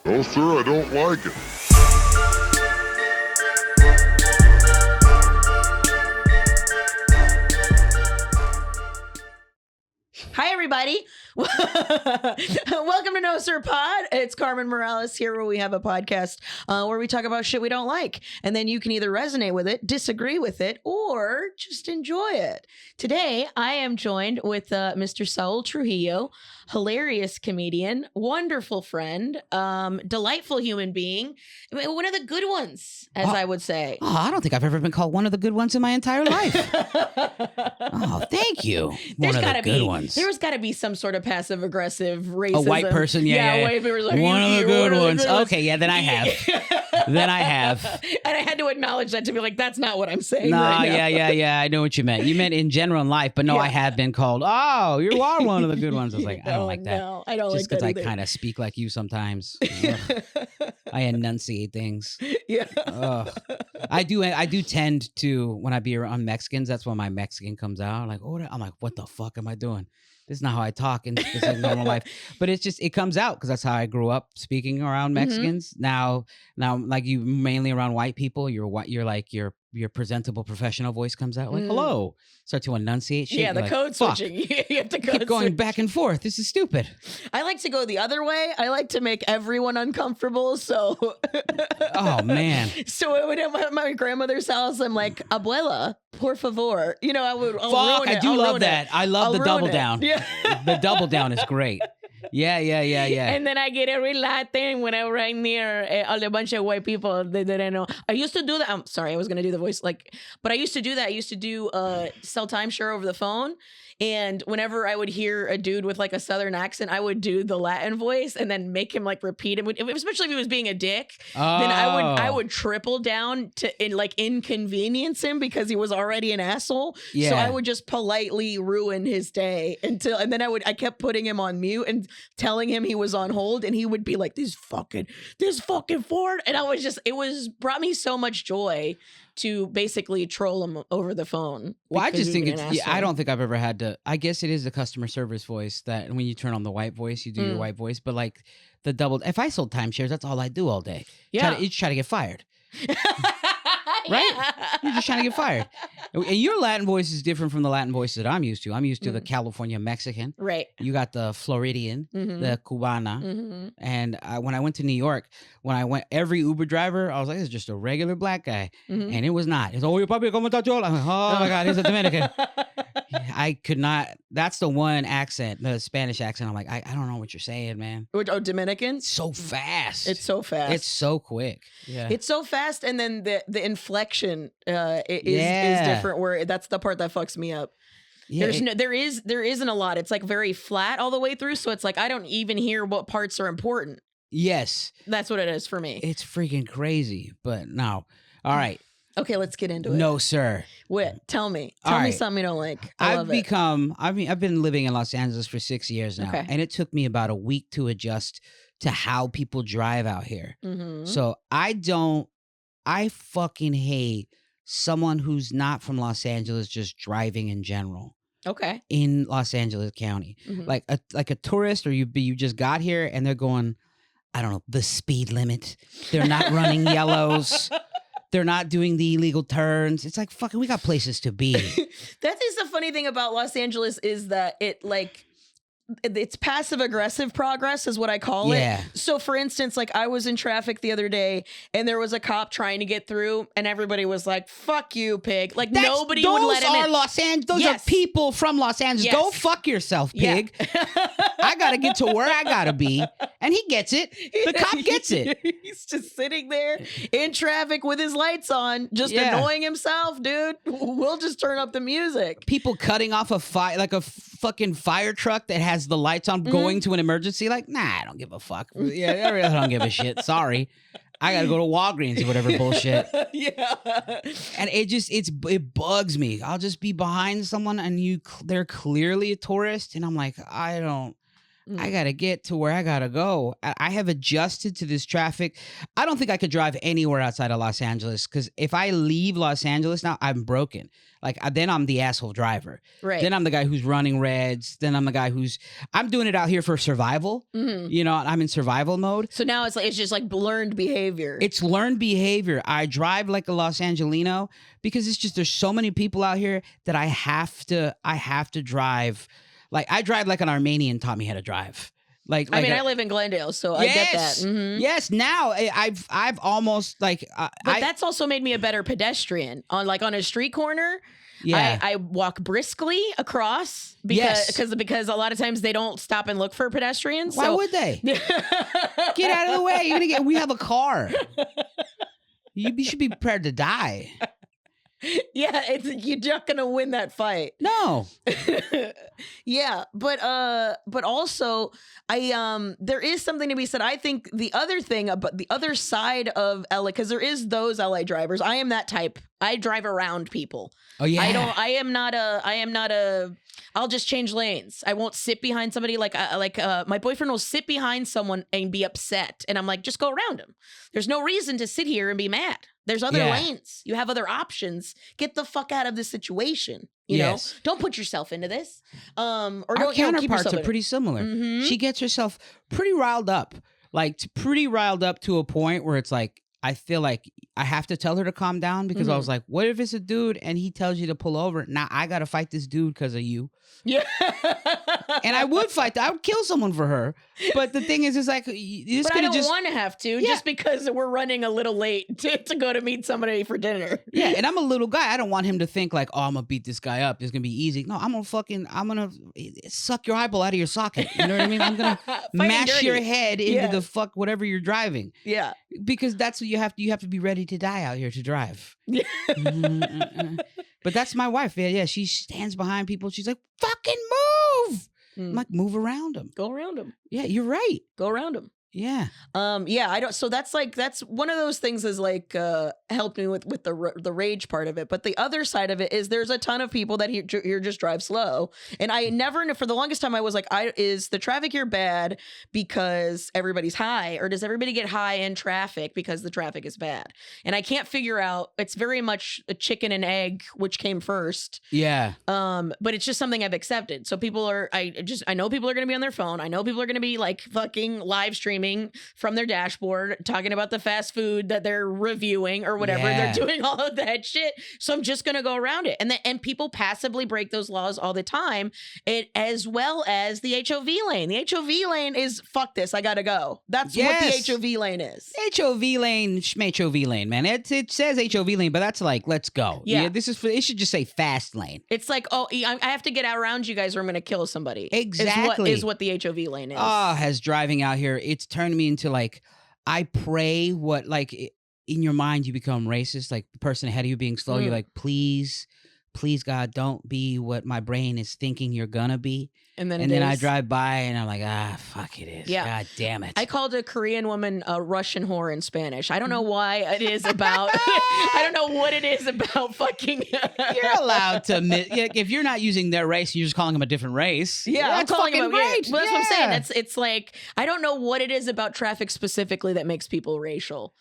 No, sir, I don't like it. Hi, everybody. Welcome to No Sir Pod. It's Carmen Morales here, where we have a podcast where we talk about shit we don't like. And then you can either resonate with it, disagree with it, or just enjoy it. Today, I am joined with Mr. Saul Trujillo, hilarious comedian, wonderful friend, delightful human being, one of the good ones, as I would say. Oh, I don't think I've ever been called one of the good ones in my entire life. Oh, thank you. One of the good ones. There's got to be some sort of passive aggressive racism. A white person, yeah. White people like, one of the good ones. ones. Okay, yeah, then I have. Then I have. And I had to acknowledge that to be like, that's not what I'm saying. Nah, right now. yeah. I know what you meant. You meant in general in life, but no, I have been called, oh, you are one of the good ones. I was like, I don't like that. No, I don't Just like that. because I kind of speak like you sometimes. I enunciate things. Yeah. I do tend to, when I be around Mexicans, that's when my Mexican comes out. I'm like, what the fuck am I doing? This is not how I talk in this normal life. But it's just, it comes out because that's how I grew up speaking around Mexicans. Now, like you mainly around white people, your presentable professional voice comes out like, hello. Start to enunciate shit. Yeah, the code switching. You have to keep going back and forth. This is stupid. I like to go the other way. I like to make everyone uncomfortable. So, oh man. So when I'm at my grandmother's house, I'm like, abuela, por favor. You know, I'll ruin it. I do love that. I love the double down. Yeah. The double down is great. Yeah. And then I get every Latin when I'm right near a bunch of white people that I know. I used to do that. I'm sorry, I was going to do the voice but I used to do that. I used to do sell timeshare over the phone. And whenever I would hear a dude with like a Southern accent, I would do the Latin voice and then make him like repeat it. Especially if he was being a dick, then I would triple down to inconvenience him because he was already an asshole. Yeah. So I would just politely ruin his day and then I kept putting him on mute and telling him he was on hold, and he would be like, this fucking Ford. And brought me so much joy to basically troll him over the phone. Well, I just think I don't think I've ever had to. I guess it is the customer service voice that when you turn on the white voice, you do your white voice. But like the double, if I sold timeshares, that's all I do all day. Yeah. You try to get fired. Right? Yeah. You're just trying to get fired. And your Latin voice is different from the Latin voice that I'm used to. I'm used to the California Mexican. Right. You got the Floridian, the Cubana. And when I went to New York, every Uber driver, I was like, this is just a regular black guy. And it was not. It's, oh, papi, ¿cómo estás? I'm like, oh my God, he's a Dominican. I could not. That's the one accent, the Spanish accent. I'm like, I don't know what you're saying, man. Oh, Dominican? So fast. It's so fast. It's so quick. Yeah. It's so fast, and then the inflection is different. Where that's the part that fucks me up. Yeah, there isn't a lot. It's like very flat all the way through. So it's like I don't even hear what parts are important. Yes, that's what it is for me. It's freaking crazy. But no, all right. Okay, let's get into it. No, sir. What? Tell me something you don't like. I've been living in Los Angeles for 6 years now, and it took me about a week to adjust to how people drive out here. So I fucking hate someone who's not from Los Angeles just driving in general. Okay. In Los Angeles County, like a tourist, or you just got here and they're going, I don't know, the speed limit. They're not running yellows. They're not doing the illegal turns. It's like, fucking, we got places to be. That is the funny thing about Los Angeles is that it's passive aggressive progress is what I call it. So for instance, like I was in traffic the other day and there was a cop trying to get through and everybody was like, fuck you, pig. Like nobody would let him in. Those are people from Los Angeles. Go fuck yourself, pig. I got to get to where I got to be. And he gets it. The cop gets it. He's just sitting there in traffic with his lights on, just annoying himself, dude. We'll just turn up the music. People cutting off a fucking fire truck that has the lights on going to an emergency. Like, nah, I don't give a fuck. Yeah, I really don't give a shit. Sorry. I gotta go to Walgreens or whatever bullshit. Yeah. And it bugs me. I'll just be behind someone and they're clearly a tourist. And I'm like, I I got to get to where I got to go. I have adjusted to this traffic. I don't think I could drive anywhere outside of Los Angeles because if I leave Los Angeles now, I'm broken. Like, then I'm the asshole driver. Right. Then I'm the guy who's running reds. Then I'm the guy I'm doing it out here for survival. You know, I'm in survival mode. So now it's just like learned behavior. It's learned behavior. I drive like a Los Angelino because it's just, there's so many people out here that I have to drive. Like, I drive like an Armenian taught me how to drive. I mean, I live in Glendale, so I get that. Mm-hmm. Yes, now I've almost like. But that's also made me a better pedestrian on a street corner. Yeah, I walk briskly across because a lot of times they don't stop and look for pedestrians. Why would they? Get out of the way! We have a car. You should be prepared to die. Yeah, you're not gonna win that fight. No. Yeah, but also there is something to be said. I think the other thing about the other side of LA, because there is those LA drivers. I am that type. I drive around people. Oh yeah. I am not a. I'll just change lanes. I won't sit behind somebody my boyfriend will sit behind someone and be upset, and I'm like, just go around him. There's no reason to sit here and be mad. There's other lanes. You have other options. Get the fuck out of this situation. You know, don't put yourself into this. Or our counterparts are pretty similar. Mm-hmm. She gets herself pretty riled up, to a point where it's like, I feel like I have to tell her to calm down because I was like, what if it's a dude and he tells you to pull over? Now I got to fight this dude because of you. Yeah. And I would fight. I would kill someone for her. But the thing is, it's like, but I don't want to have to just because we're running a little late to go to meet somebody for dinner. Yeah. And I'm a little guy. I don't want him to think like, oh, I'm going to beat this guy up. It's going to be easy. No, I'm going to suck your eyeball out of your socket. You know what I mean? I'm going to mash your head into the whatever you're driving. Yeah. Because that's what you have to be ready to die out here to drive. Yeah. But that's my wife. Yeah, she stands behind people. She's like, fucking move. I'm like, move around them. Go around them. Yeah, you're right. Go around them. Yeah. Yeah, I don't. So that's one of those things is helped me with the rage part of it. But the other side of it is there's a ton of people that here just drive slow. And I never, for the longest time, I was like, is the traffic here bad because everybody's high, or does everybody get high in traffic because the traffic is bad? And I can't figure out. It's very much a chicken and egg, which came first. Yeah. But it's just something I've accepted. So I know people are going to be on their phone. I know people are going to be like fucking live streaming from their dashboard, talking about the fast food that they're reviewing or whatever. Yeah. They're doing all of that shit. So I'm just going to go around it. And people passively break those laws all the time, as well as the HOV lane. The HOV lane is fuck this. I got to go. That's what the HOV lane is. HOV lane, HOV lane, man. It says HOV lane, but that's like, let's go. Yeah. It should just say fast lane. It's like, oh, I have to get around you guys or I'm going to kill somebody. Exactly. Is what the HOV lane is. Oh, as driving out here, it's turned me into like, I pray in your mind you become racist, like the person ahead of you being slow. You're like, please God, don't be what my brain is thinking you're gonna be. And then I drive by and I'm like, fuck it is. Yeah. God damn it. I called a Korean woman a Russian whore in Spanish. I don't know why it is about, I don't know what it is about fucking. You're allowed to, if you're not using their race, you're just calling them a different race. Yeah, that's I'm calling fucking them great. Well, that's what I'm saying. It's like, I don't know what it is about traffic specifically that makes people racial.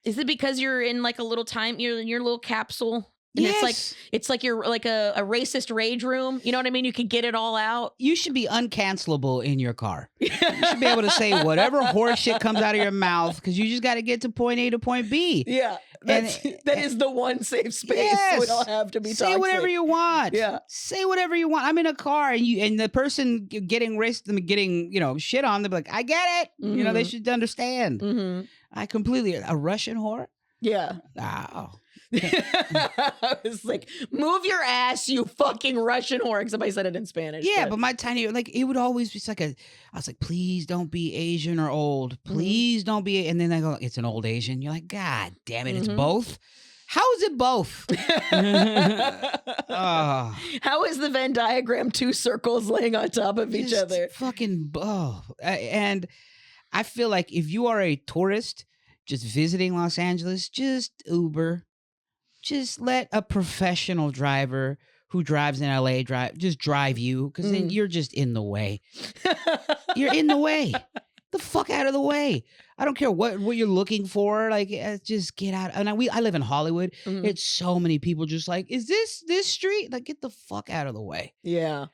Is it because you're in like a little you're in your little capsule? And it's like you're like a racist rage room. You know what I mean? You can get it all out. You should be uncancelable in your car. You should be able to say whatever horse shit comes out of your mouth because you just got to get to point A to point B. Yeah. That is the one safe space. Yes. So we don't have to be Say whatever you want. Yeah. Say whatever you want. I'm in a car and the person getting racist, getting, shit on, they're like, I get it. Mm-hmm. They should understand. Mm-hmm. I completely, a Russian whore? Yeah. Oh. I was like, move your ass, you fucking Russian whore. Except I said it in Spanish. Yeah, but my tiny, it would always be I was like, please don't be Asian or old. Please don't be. And then they go, it's an old Asian. You're like, God damn it, it's both. How is it both? Oh. How is the Venn diagram 2 circles laying on top of each other? Fucking, and I feel like if you are a tourist just visiting Los Angeles, just Uber. Just let a professional driver who drives in LA just drive you because then you're just in the way. You're in the way. The fuck out of the way. I don't care what you're looking for. Like, just get out. And I live in Hollywood. It's so many people just like, is this street? Like, get the fuck out of the way. Yeah.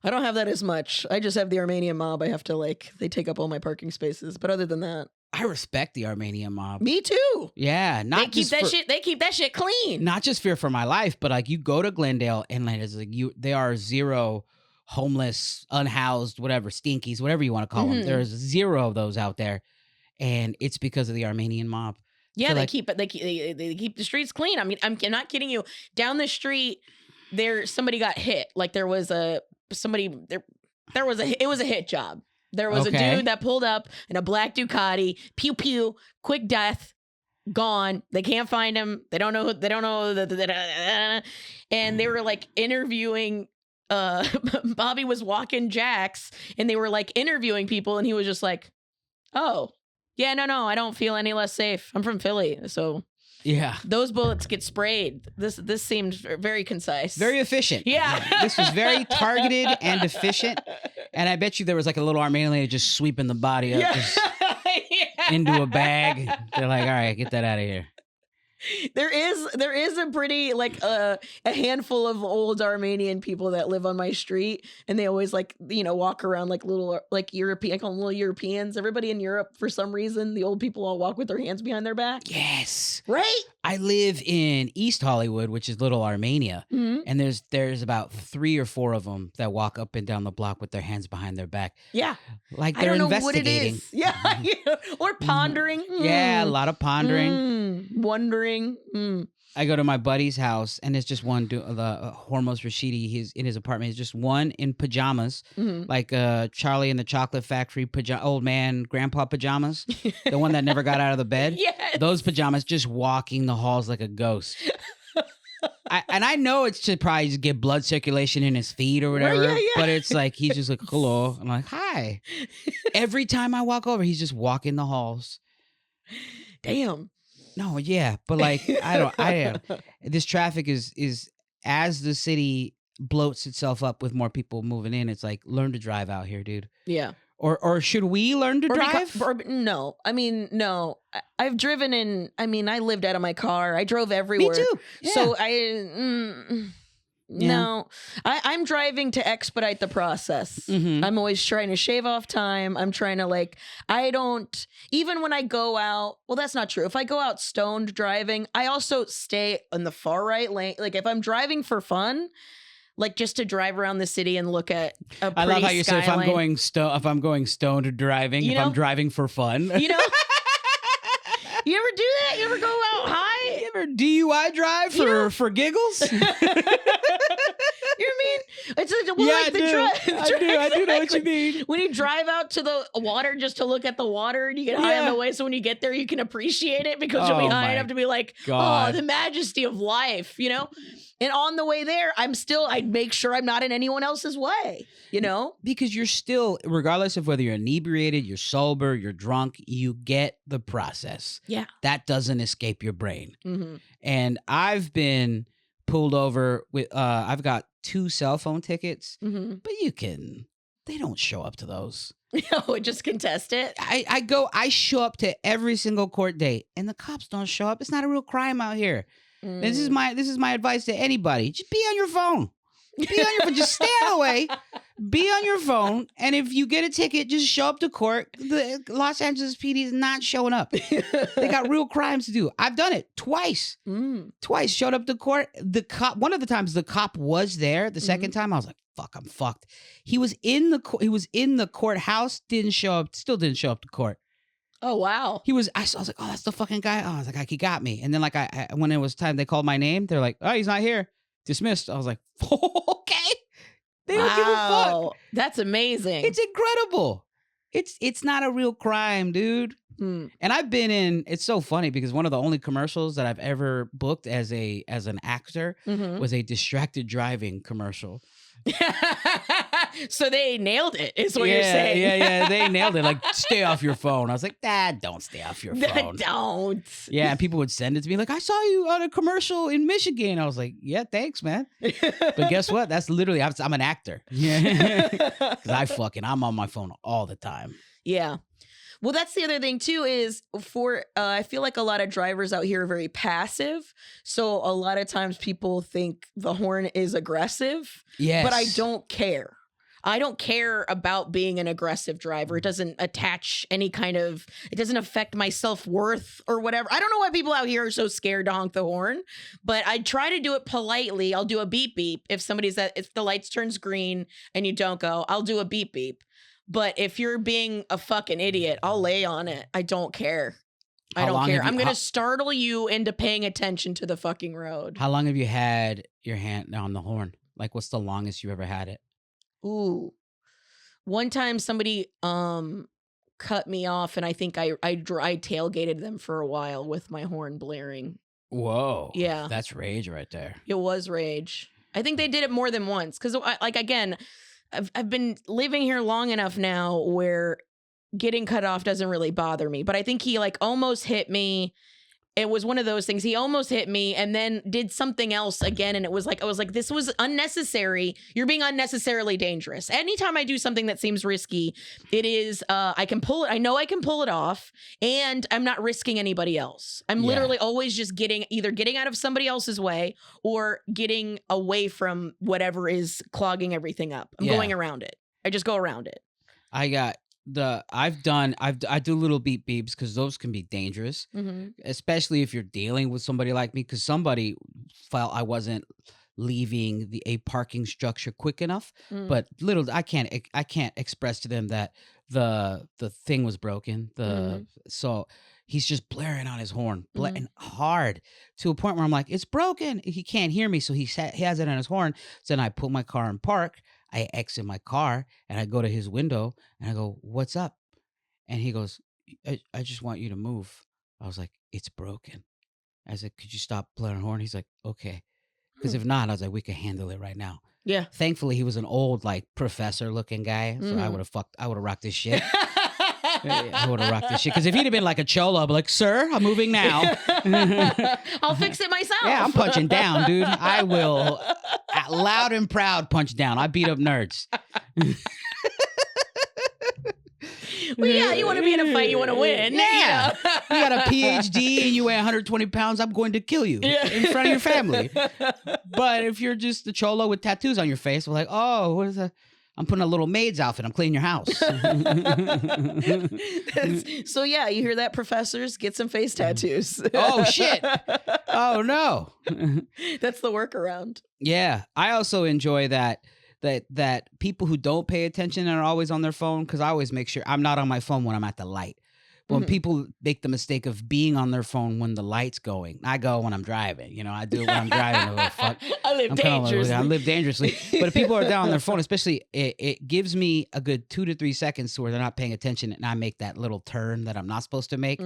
I don't have that as much. I just have the Armenian mob. I have to they take up all my parking spaces. But other than that, I respect the Armenian mob. Me too. Yeah, they keep that shit clean. Not just fear for my life, but like you go to Glendale and it's like there are zero homeless, unhoused, whatever, stinkies, whatever you want to call them. There's zero of those out there, and it's because of the Armenian mob. Yeah, so they keep the streets clean. I mean, I'm not kidding you. Down the street, somebody got hit. Like it was a hit job. There was a dude that pulled up in a black Ducati, pew pew, quick death, gone. They can't find him. They don't know. And they were like interviewing. Bobby was walking Jax, and they were like interviewing people, and he was just like, "Oh, yeah, no, I don't feel any less safe. I'm from Philly, so." Yeah. Those bullets get sprayed. This seemed very concise. Very efficient. Yeah. This was very targeted and efficient. And I bet you there was like a little Armenian lady just sweeping the body up into a bag. They're like, all right, get that out of here. There is a pretty a handful of old Armenian people that live on my street, and they always walk around like little European. I call them little Europeans. Everybody in Europe, for some reason, the old people all walk with their hands behind their back. Yes, right. I live in East Hollywood, which is Little Armenia, and there's about 3 or 4 of them that walk up and down the block with their hands behind their back. Yeah, like they're investigating. Yeah, or pondering. Yeah, a lot of pondering, wondering. I go to my buddy's house, and it's just one, Hormuz Rashidi. He's in his apartment. He's just one in pajamas, like Charlie in the Chocolate Factory, old man, grandpa pajamas, the one that never got out of the bed. Yes. Those pajamas, just walking the halls like a ghost. I know it's to probably just get blood circulation in his feet or whatever, but it's like he's just like, hello. I'm like, hi. Every time I walk over, he's just walking the halls. Damn. No, yeah, but like this traffic is as the city bloats itself up with more people moving in. It's like, learn to drive out here, dude. Yeah. Or should we learn to drive? No, I mean, no. I've driven in. I mean, I lived out of my car. I drove everywhere. Me too. Yeah. So no, I'm driving to expedite the process. I'm always trying to shave off time. I'm trying to I don't, even when I go out, well, that's not true. If I go out stoned driving, I also stay in the far right lane. Like if I'm driving for fun, just to drive around the city and look at a pretty I love how you say if I'm going stoned driving, if I'm driving for fun. You know? You ever do that? You ever go out high? You ever DUI drive for giggles? You know what I mean? It's I do know what you mean. When you drive out to the water just to look at the water, and you get high on the way, so when you get there, you can appreciate it because you'll be high enough to be like, God. Oh, the majesty of life, you know? And on the way there, I'd make sure I'm not in anyone else's way, you know? Because you're still, regardless of whether you're inebriated, you're sober, you're drunk, you get the process. Yeah. That doesn't escape your brain. And I've been pulled over with, I've got 2 cell phone tickets, but they don't show up to those. No, just contest it. I show up to every single court date, and the cops don't show up. It's not a real crime out here. This is my advice to anybody. Just be on your phone. Be on your phone. Just stay out of the way. Be on your phone. And if you get a ticket, just show up to court. The Los Angeles PD is not showing up. They got real crimes to do. I've done it twice. Twice showed up to court. One of the times the cop was there. The second time I was like, fuck, I'm fucked. He was in the courthouse, still didn't show up to court. Oh, wow. I was like, oh, that's the fucking guy. Oh, I was like, he got me. And then when it was time, they called my name. They're like, oh, he's not here. Dismissed. I was like, okay. They don't give a fuck. That's amazing. It's incredible. It's not a real crime, dude. And I've been in, it's so funny because one of the only commercials that I've ever booked as an actor was a distracted driving commercial. So they nailed it, is what you're saying. Yeah. They nailed it. Like, stay off your phone. I was like, don't stay off your phone. Don't. Yeah, and people would send it to me like, I saw you on a commercial in Michigan. I was like, yeah, thanks, man. But guess what? That's literally, I'm an actor. Yeah. Because I'm on my phone all the time. Yeah. Well, that's the other thing too, is I feel like a lot of drivers out here are very passive. So a lot of times people think the horn is aggressive. Yes. But I don't care. I don't care about being an aggressive driver. It doesn't attach any kind of, it doesn't affect my self-worth or whatever. I don't know why people out here are so scared to honk the horn, but I try to do it politely. I'll do a beep beep. If the lights turns green and you don't go, I'll do a beep beep. But if you're being a fucking idiot, I'll lay on it. I don't care. I don't care. I'm going to startle you into paying attention to the fucking road. How long have you had your hand on the horn? Like, what's the longest you ever had it? Ooh. One time somebody cut me off, and I think I tailgated them for a while with my horn blaring. Whoa. Yeah. That's rage right there. It was rage. I think they did it more than once. Because, again, I've been living here long enough now where getting cut off doesn't really bother me. But I think he almost hit me. It was one of those things. He almost hit me and then did something else again. And I was like, this was unnecessary. You're being unnecessarily dangerous. Anytime I do something that seems risky, it is, I can pull it. I know I can pull it off, and I'm not risking anybody else. I'm literally always just either getting out of somebody else's way or getting away from whatever is clogging everything up. I'm going around it. I just go around it. I do little beep beeps because those can be dangerous, especially if you're dealing with somebody like me, because somebody felt I wasn't leaving a parking structure quick enough. But I can't express to them that the thing was broken. So he's just blaring on his horn, blaring hard to a point where I'm like, it's broken. He can't hear me, so he has it on his horn. So then I put my car in park. I exit my car and I go to his window and I go, what's up? And he goes, I just want you to move. I was like, it's broken. I said, could you stop blaring horn? He's like, okay. Because if not, I was like, we can handle it right now. Yeah. Thankfully, he was an old, professor looking guy. So I would have rocked his shit. I would have rocked this shit. Because if he'd have been like a cholo, I'd be like, sir, I'm moving now. I'll fix it myself. Yeah, I'm punching down, dude. I will, loud and proud, punch down. I beat up nerds. Well, yeah, you want to be in a fight, you want to win. Yeah. You got a PhD and you weigh 120 pounds, I'm going to kill you in front of your family. But if you're just a cholo with tattoos on your face, we're like, oh, what is that? I'm putting a little maid's outfit. I'm cleaning your house. So yeah, you hear that, professors? Get some face tattoos. Oh, shit. Oh, no. That's the workaround. Yeah. I also enjoy that people who don't pay attention and are always on their phone, because I always make sure I'm not on my phone when I'm at the light. But when people make the mistake of being on their phone when the light's going, I go when I'm driving. I do it when I'm driving. Fuck. I live dangerously. But if people are down on their phone, especially, it gives me a good 2 to 3 seconds to where they're not paying attention, and I make that little turn that I'm not supposed to make,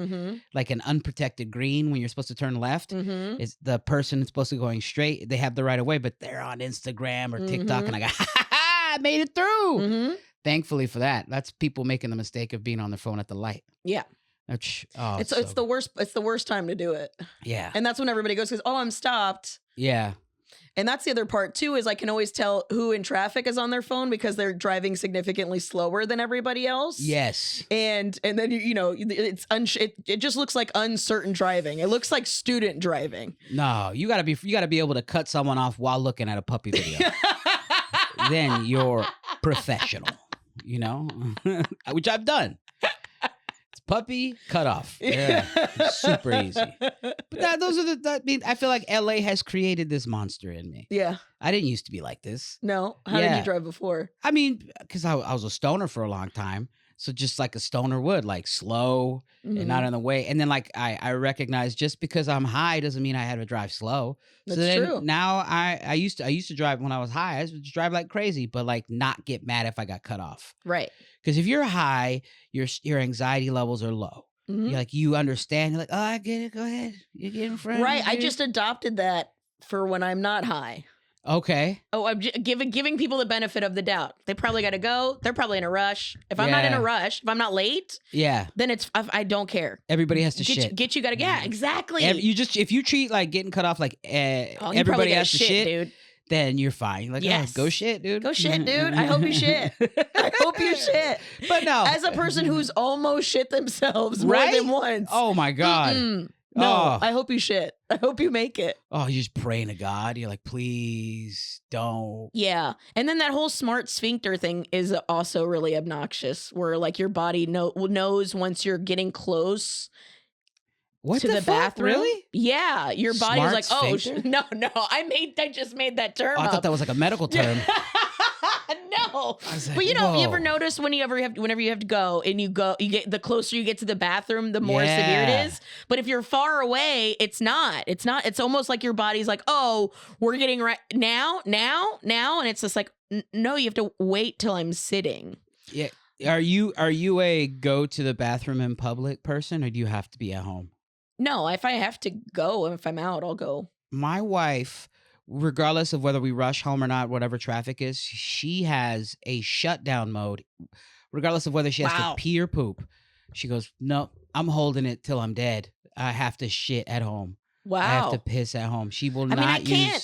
like an unprotected green when you're supposed to turn left. It's the person that's supposed to be going straight. They have the right of way, but they're on Instagram or TikTok, and I go, ha ha ha, I made it through. Thankfully for that. That's people making the mistake of being on their phone at the light. Yeah. It's the worst. It's the worst time to do it. Yeah. And that's when everybody goes, oh, I'm stopped. Yeah. And that's the other part too, is I can always tell who in traffic is on their phone because they're driving significantly slower than everybody else. Yes. And then it just looks like uncertain driving. It looks like student driving. No, you gotta be able to cut someone off while looking at a puppy video. Then you're professional, which I've done. It's puppy cut off. Yeah, super easy. But I feel like LA has created this monster in me. Yeah, I didn't used to be like this. No, how did you drive before? I mean, because I was a stoner for a long time. So just like a stoner would, like slow and not in the way. And then I recognize just because I'm high doesn't mean I had to drive slow. That's true. Now I used to drive when I was high. I used to drive like crazy, but not get mad if I got cut off. Right. Because if you're high, your anxiety levels are low. You understand. You're like, oh, I get it. Go ahead. You get in front. Right. I just adopted that for when I'm not high. Okay. Oh, I'm giving people the benefit of the doubt. They probably got to go. They're probably in a rush. If I'm not in a rush, if I'm not late, then I don't care. Everybody has to shit. You got to, yeah, exactly. If you treat like getting cut off like everybody has to shit, dude. Then you're fine. Like, yes. Go shit, dude. Go shit, dude. I hope you shit. I hope you shit. But no. As a person who's almost shit themselves more than once. Oh, my God. No, I hope you shit. I hope you make it. Oh, you're just praying to God. You're like, please don't. Yeah. And then that whole smart sphincter thing is also really obnoxious, where like your body knows once you're getting close to the bathroom. Really? Yeah. Your body's like, oh, no. I just made that term I thought that was like a medical term. No. Like, but you ever notice whenever you have to go and you get the closer you get to the bathroom, the more severe it is. But if you're far away, it's not. It's almost like your body's like, oh, we're getting right now. And it's just like, no, you have to wait till I'm sitting. Yeah. Are you a go to the bathroom in public person, or do you have to be at home? No, if I have to go, if I'm out, I'll go. My wife, regardless of whether we rush home or not, whatever traffic is, she has a shutdown mode, regardless of whether she has to pee or poop. She goes, no, I'm holding it till I'm dead. I have to shit at home. Wow. I have to piss at home. She will not I can't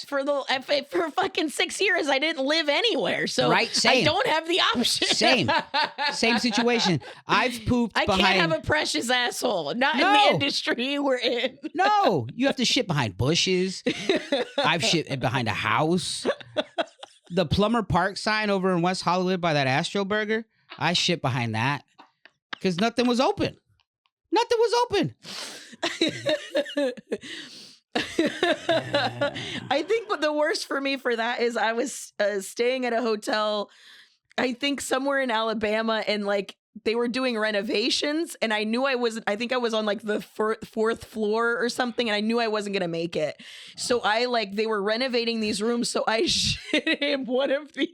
for fucking 6 years. I didn't live anywhere, so I don't have the option. Same situation. I've pooped I can't have a precious asshole. Not in the industry we're in. No, you have to shit behind bushes. I've shit behind a house. The Plumber Park sign over in West Hollywood by that Astro Burger, I shit behind that because nothing was open. Nothing was open. I think the worst for me for that is I was staying at a hotel, I think somewhere in Alabama, and like they were doing renovations, and I knew I think I was on like the fourth floor or something, and I knew I wasn't gonna make it. So they were renovating these rooms, so I shit in one of the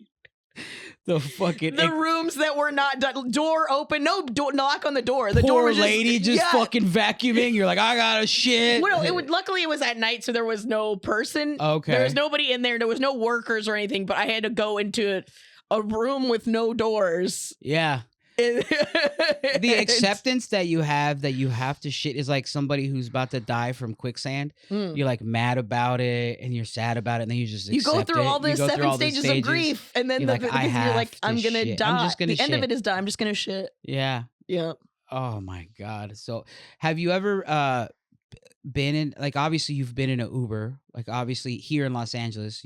rooms that were not done. Door open, no door, knock on the door. The door was just fucking vacuuming. You're like, I gotta shit. Well, luckily it was at night, so there was no person. Okay, there was nobody in there. There was no workers or anything. But I had to go into a room with no doors. Yeah. The acceptance that you have to shit is like somebody who's about to die from quicksand. You're like mad about it and you're sad about it, and then you just go through all the 7 stages of grief, and then you're like, I'm gonna die. I'm just gonna the end of it is die. I'm just gonna shit. Yeah. Yeah. Oh my God. So have you ever been in, like, obviously you've been in an Uber, like obviously here in Los Angeles,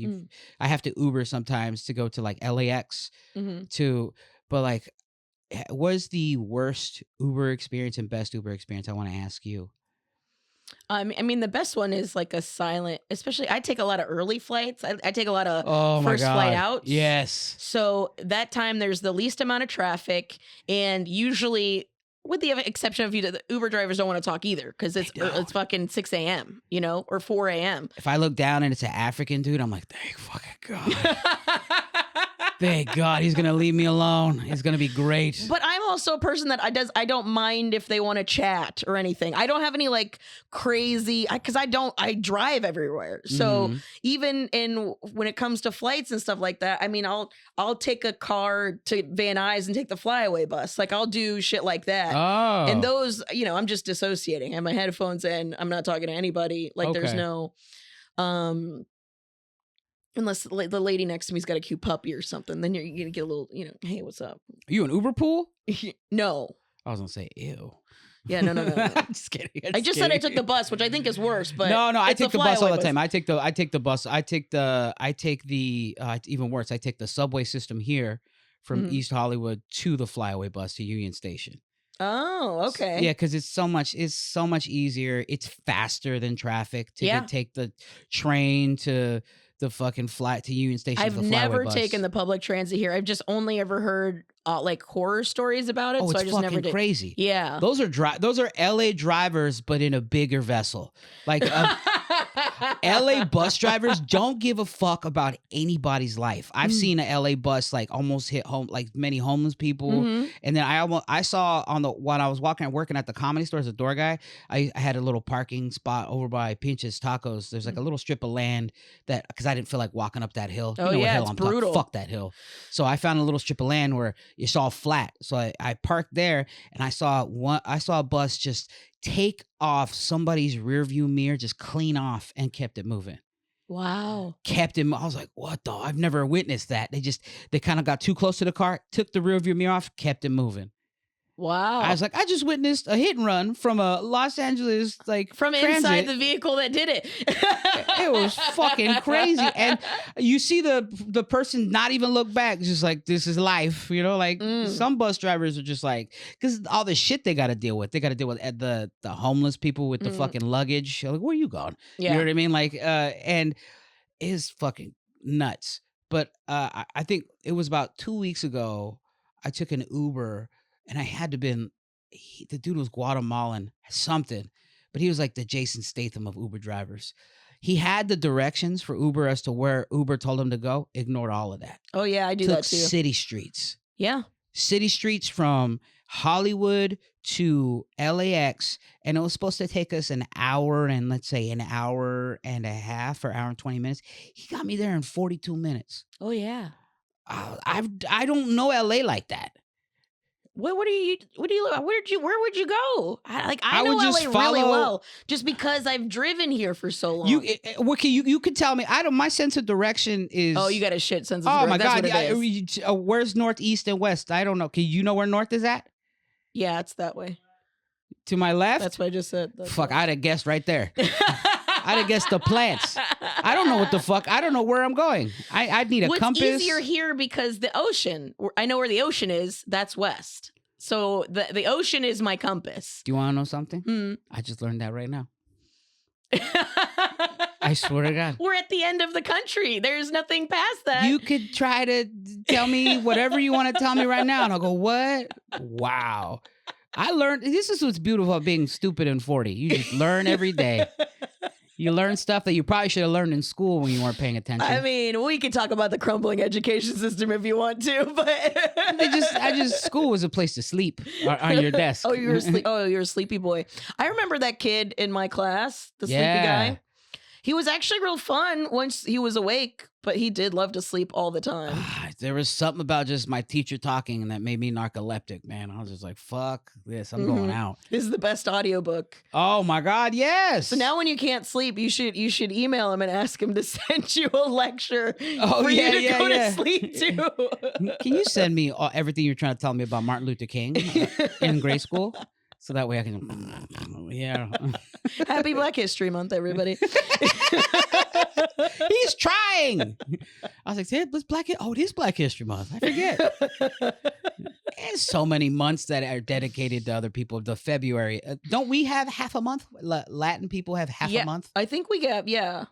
I have to Uber sometimes to go to like LAX but like, what is the worst Uber experience and best Uber experience? I want to ask you. I mean, the best one is like a silent, especially I take a lot of early flights. I take a lot of first flight out. Yes. So that time there's the least amount of traffic, and usually, with the exception of the Uber drivers don't want to talk either, because it's fucking 6 a.m., or 4 a.m. If I look down and it's an African dude, I'm like, thank fucking God. Thank God he's going to leave me alone. He's going to be great. But I'm also a person that I don't mind if they want to chat or anything. I don't have any like crazy, because I drive everywhere. So even when it comes to flights and stuff like that, I mean, I'll take a car to Van Nuys and take the flyaway bus. Like I'll do shit like that. Oh. And those, I'm just dissociating. I have my headphones in. I'm not talking to anybody. Like there's no, unless the lady next to me's got a cute puppy or something, then you're gonna get a little, hey, what's up? Are you an Uber pool? No. I was gonna say, ew. Yeah, no. I'm just kidding. I just said I took the bus, which I think is worse. But no, I take the bus all the time. I take the bus. I take the even worse. I take the subway system here from East Hollywood to the flyaway bus to Union Station. Oh, okay. Yeah, because it's so much easier. It's faster than traffic to take the train to the fucking flight to Union Station. I've never taken the public transit here. I've just only ever heard like horror stories about it. Oh, so it's I just fucking never did. Crazy. Yeah, those are LA drivers, but in a bigger vessel. Like LA bus drivers don't give a fuck about anybody's life. I've seen a LA bus like almost hit home, like many homeless people. Mhm. And then I saw when I was working at the Comedy Store as a door guy, I had a little parking spot over by Pinch's Tacos. There's like a little strip of land that, because I didn't feel like walking up that hill. Oh, you know what yeah, hill it's I'm talking. brutal. Fuck that hill. So I found a little strip of land where it's all flat. So I parked there, and I saw a bus just take off somebody's rear view mirror, just clean off, and kept it moving. Wow. Kept him. I was like, what the? I've never witnessed that. They kind of got too close to the car, took the rear view mirror off, kept it moving. Wow. I was like, I just witnessed a hit and run from a Los Angeles from transit. inside the vehicle that did it. It was fucking crazy. And you see the person not even look back, just like, this is life, like some bus drivers are just like, because all the shit they got to deal with. They got to deal with the homeless people with the fucking luggage. Like, where are you going? Yeah. You know what I mean? Like, and it's fucking nuts. But I think it was about 2 weeks ago, I took an Uber, and I had to the dude was Guatemalan, something, but he was like the Jason Statham of Uber drivers. He had the directions for Uber as to where Uber told him to go, ignored all of that. Oh, yeah, I do Took that too. city streets. Yeah. City streets from Hollywood to LAX, and it was supposed to take us an hour and let's say an hour and a half or hour and 20 minutes. He got me there in 42 minutes. Oh, yeah. I don't know LA like that. Where would you go? I would know just LA really follow- well, just because I've driven here for so long. You could tell me. My sense of direction is. Oh, you got a shit sense of Oh direction. my That's god! what it is. Where's north, east, and west? I don't know. Can you know where north is at? Yeah, it's that way. To my left. That's what I just said. Fuck! I'd have guessed right there. I'd have guessed the plants. I don't know what the fuck. I don't know where I'm going. I'd need a compass. What's easier here because the ocean. I know where the ocean is. That's west. So the ocean is my compass. Do you want to know something? I just learned that right now. I swear to God. We're at the end of the country. There's nothing past that. You could try to tell me whatever you want to tell me right now, and I'll go, what? Wow. I learned. This is what's beautiful about being stupid and 40. You just learn every day. You learn stuff that you probably should have learned in school when you weren't paying attention. I mean, we could talk about the crumbling education system if you want to, but school was a place to sleep on your desk. Oh, you're a sleepy boy. I remember that kid in my class, the sleepy guy. He was actually real fun once he was awake, but he did love to sleep all the time. There was something about just my teacher talking that made me narcoleptic, man. I was just like, fuck this. I'm going out. This is the best audiobook. Oh my God, yes. So now when you can't sleep, you should email him and ask him to send you a lecture for you to go to sleep to. Can you send me everything you're trying to tell me about Martin Luther King in grade school? So that way I can, yeah. Happy Black History Month, everybody. He's trying. I was like, it is Black History Month. I forget. There's so many months that are dedicated to other people. The February. Don't we have half a month? Latin people have half a month? I think we have, yeah.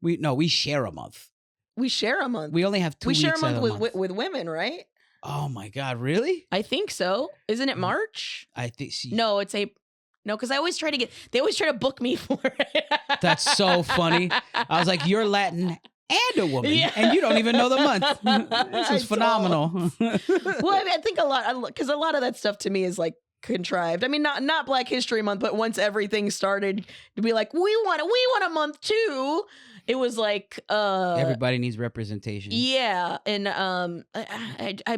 We share a month. We share a month. We only have 2 weeks. We share a month with women, right? Oh my God, really? I think so. Isn't it March? I think No, it's April. No, because they always try to book me for it. That's so funny. I was like, you're Latin and a woman, and you don't even know the month. This is phenomenal. Well, I think because a lot of that stuff to me is like contrived. I mean, not Black History Month, but once everything started to be like, we want a month too. It was like everybody needs representation. Yeah, and I'm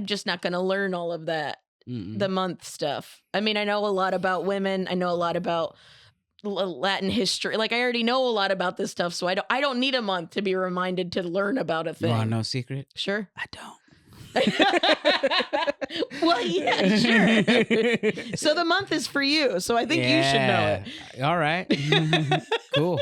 just not going to learn all of that. The month stuff. I mean, I know a lot about women. I know a lot about Latin history. Like, I already know a lot about this stuff, so I don't need a month to be reminded to learn about a thing. You want to know a secret? Sure. I don't. Well, yeah, sure. So the month is for you. So I think you should know it. All right. Cool.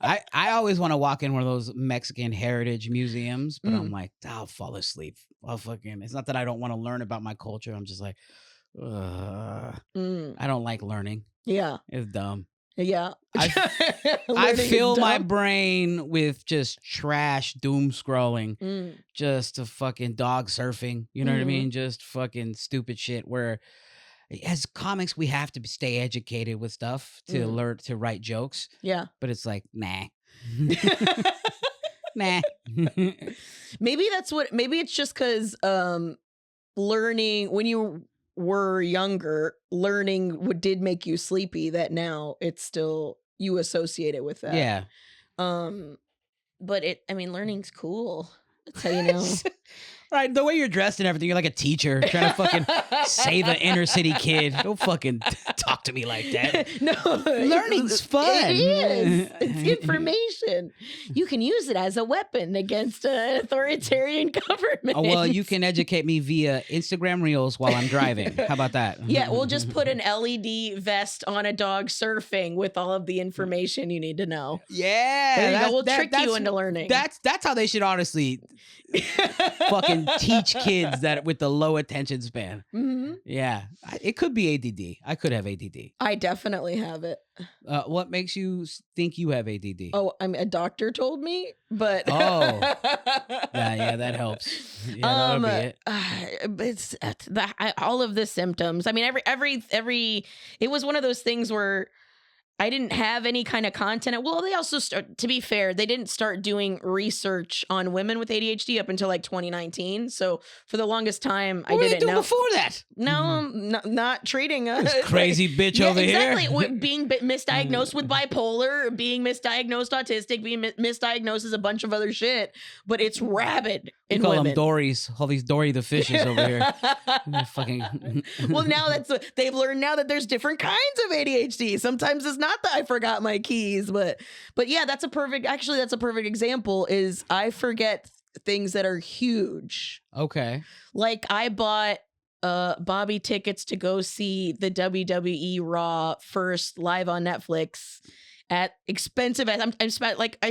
I always want to walk in one of those Mexican heritage museums, but I'm like, I'll fall asleep. It's not that I don't want to learn about my culture. I'm just like, I don't like learning. Yeah. It's dumb. Yeah. I fill my brain with just trash doom scrolling, just a fucking dog surfing. You know what I mean? Just fucking stupid shit where as comics, we have to stay educated with stuff to learn to write jokes. Yeah. But it's like, nah. Nah. Maybe it's just because learning when you were younger, learning did make you sleepy, that now it's still, you associate it with that. Yeah. But learning's cool. That's how you know. Right, the way you're dressed and everything, you're like a teacher trying to fucking save an inner city kid. Don't fucking talk to me like that. No, Learning's fun. It is. It's information. You can use it as a weapon against an authoritarian government. Oh, well, you can educate me via Instagram Reels while I'm driving. How about that? Yeah, we'll just put an LED vest on a dog surfing with all of the information you need to know. Yeah, There you go. We'll trick you into learning. That's how they should honestly fucking teach kids that with the low attention span. Mm-hmm. Yeah, it could be ADD. I could have ADD. I definitely have it. What makes you think you have ADD? Oh, a doctor told me, but oh, yeah, that helps. Yeah, that'll be it. It's all of the symptoms. I mean, every. It was one of those things where I didn't have any kind of content. Well, they also to be fair, they didn't start doing research on women with ADHD up until like 2019. So for the longest time, I didn't know. Before that? No, not treating us. This crazy bitch over exactly. here. Being misdiagnosed with bipolar, being misdiagnosed autistic, being misdiagnosed as a bunch of other shit. But it's rabid in call women. them Dories, all these Dory the fishes over here. Fucking. Well, now they've learned now that there's different kinds of ADHD. Sometimes it's not that I forgot my keys, but yeah, that's a perfect example. Is I forget things that are huge. Okay. Like I bought Bobby tickets to go see the WWE Raw first live on Netflix at expensive. I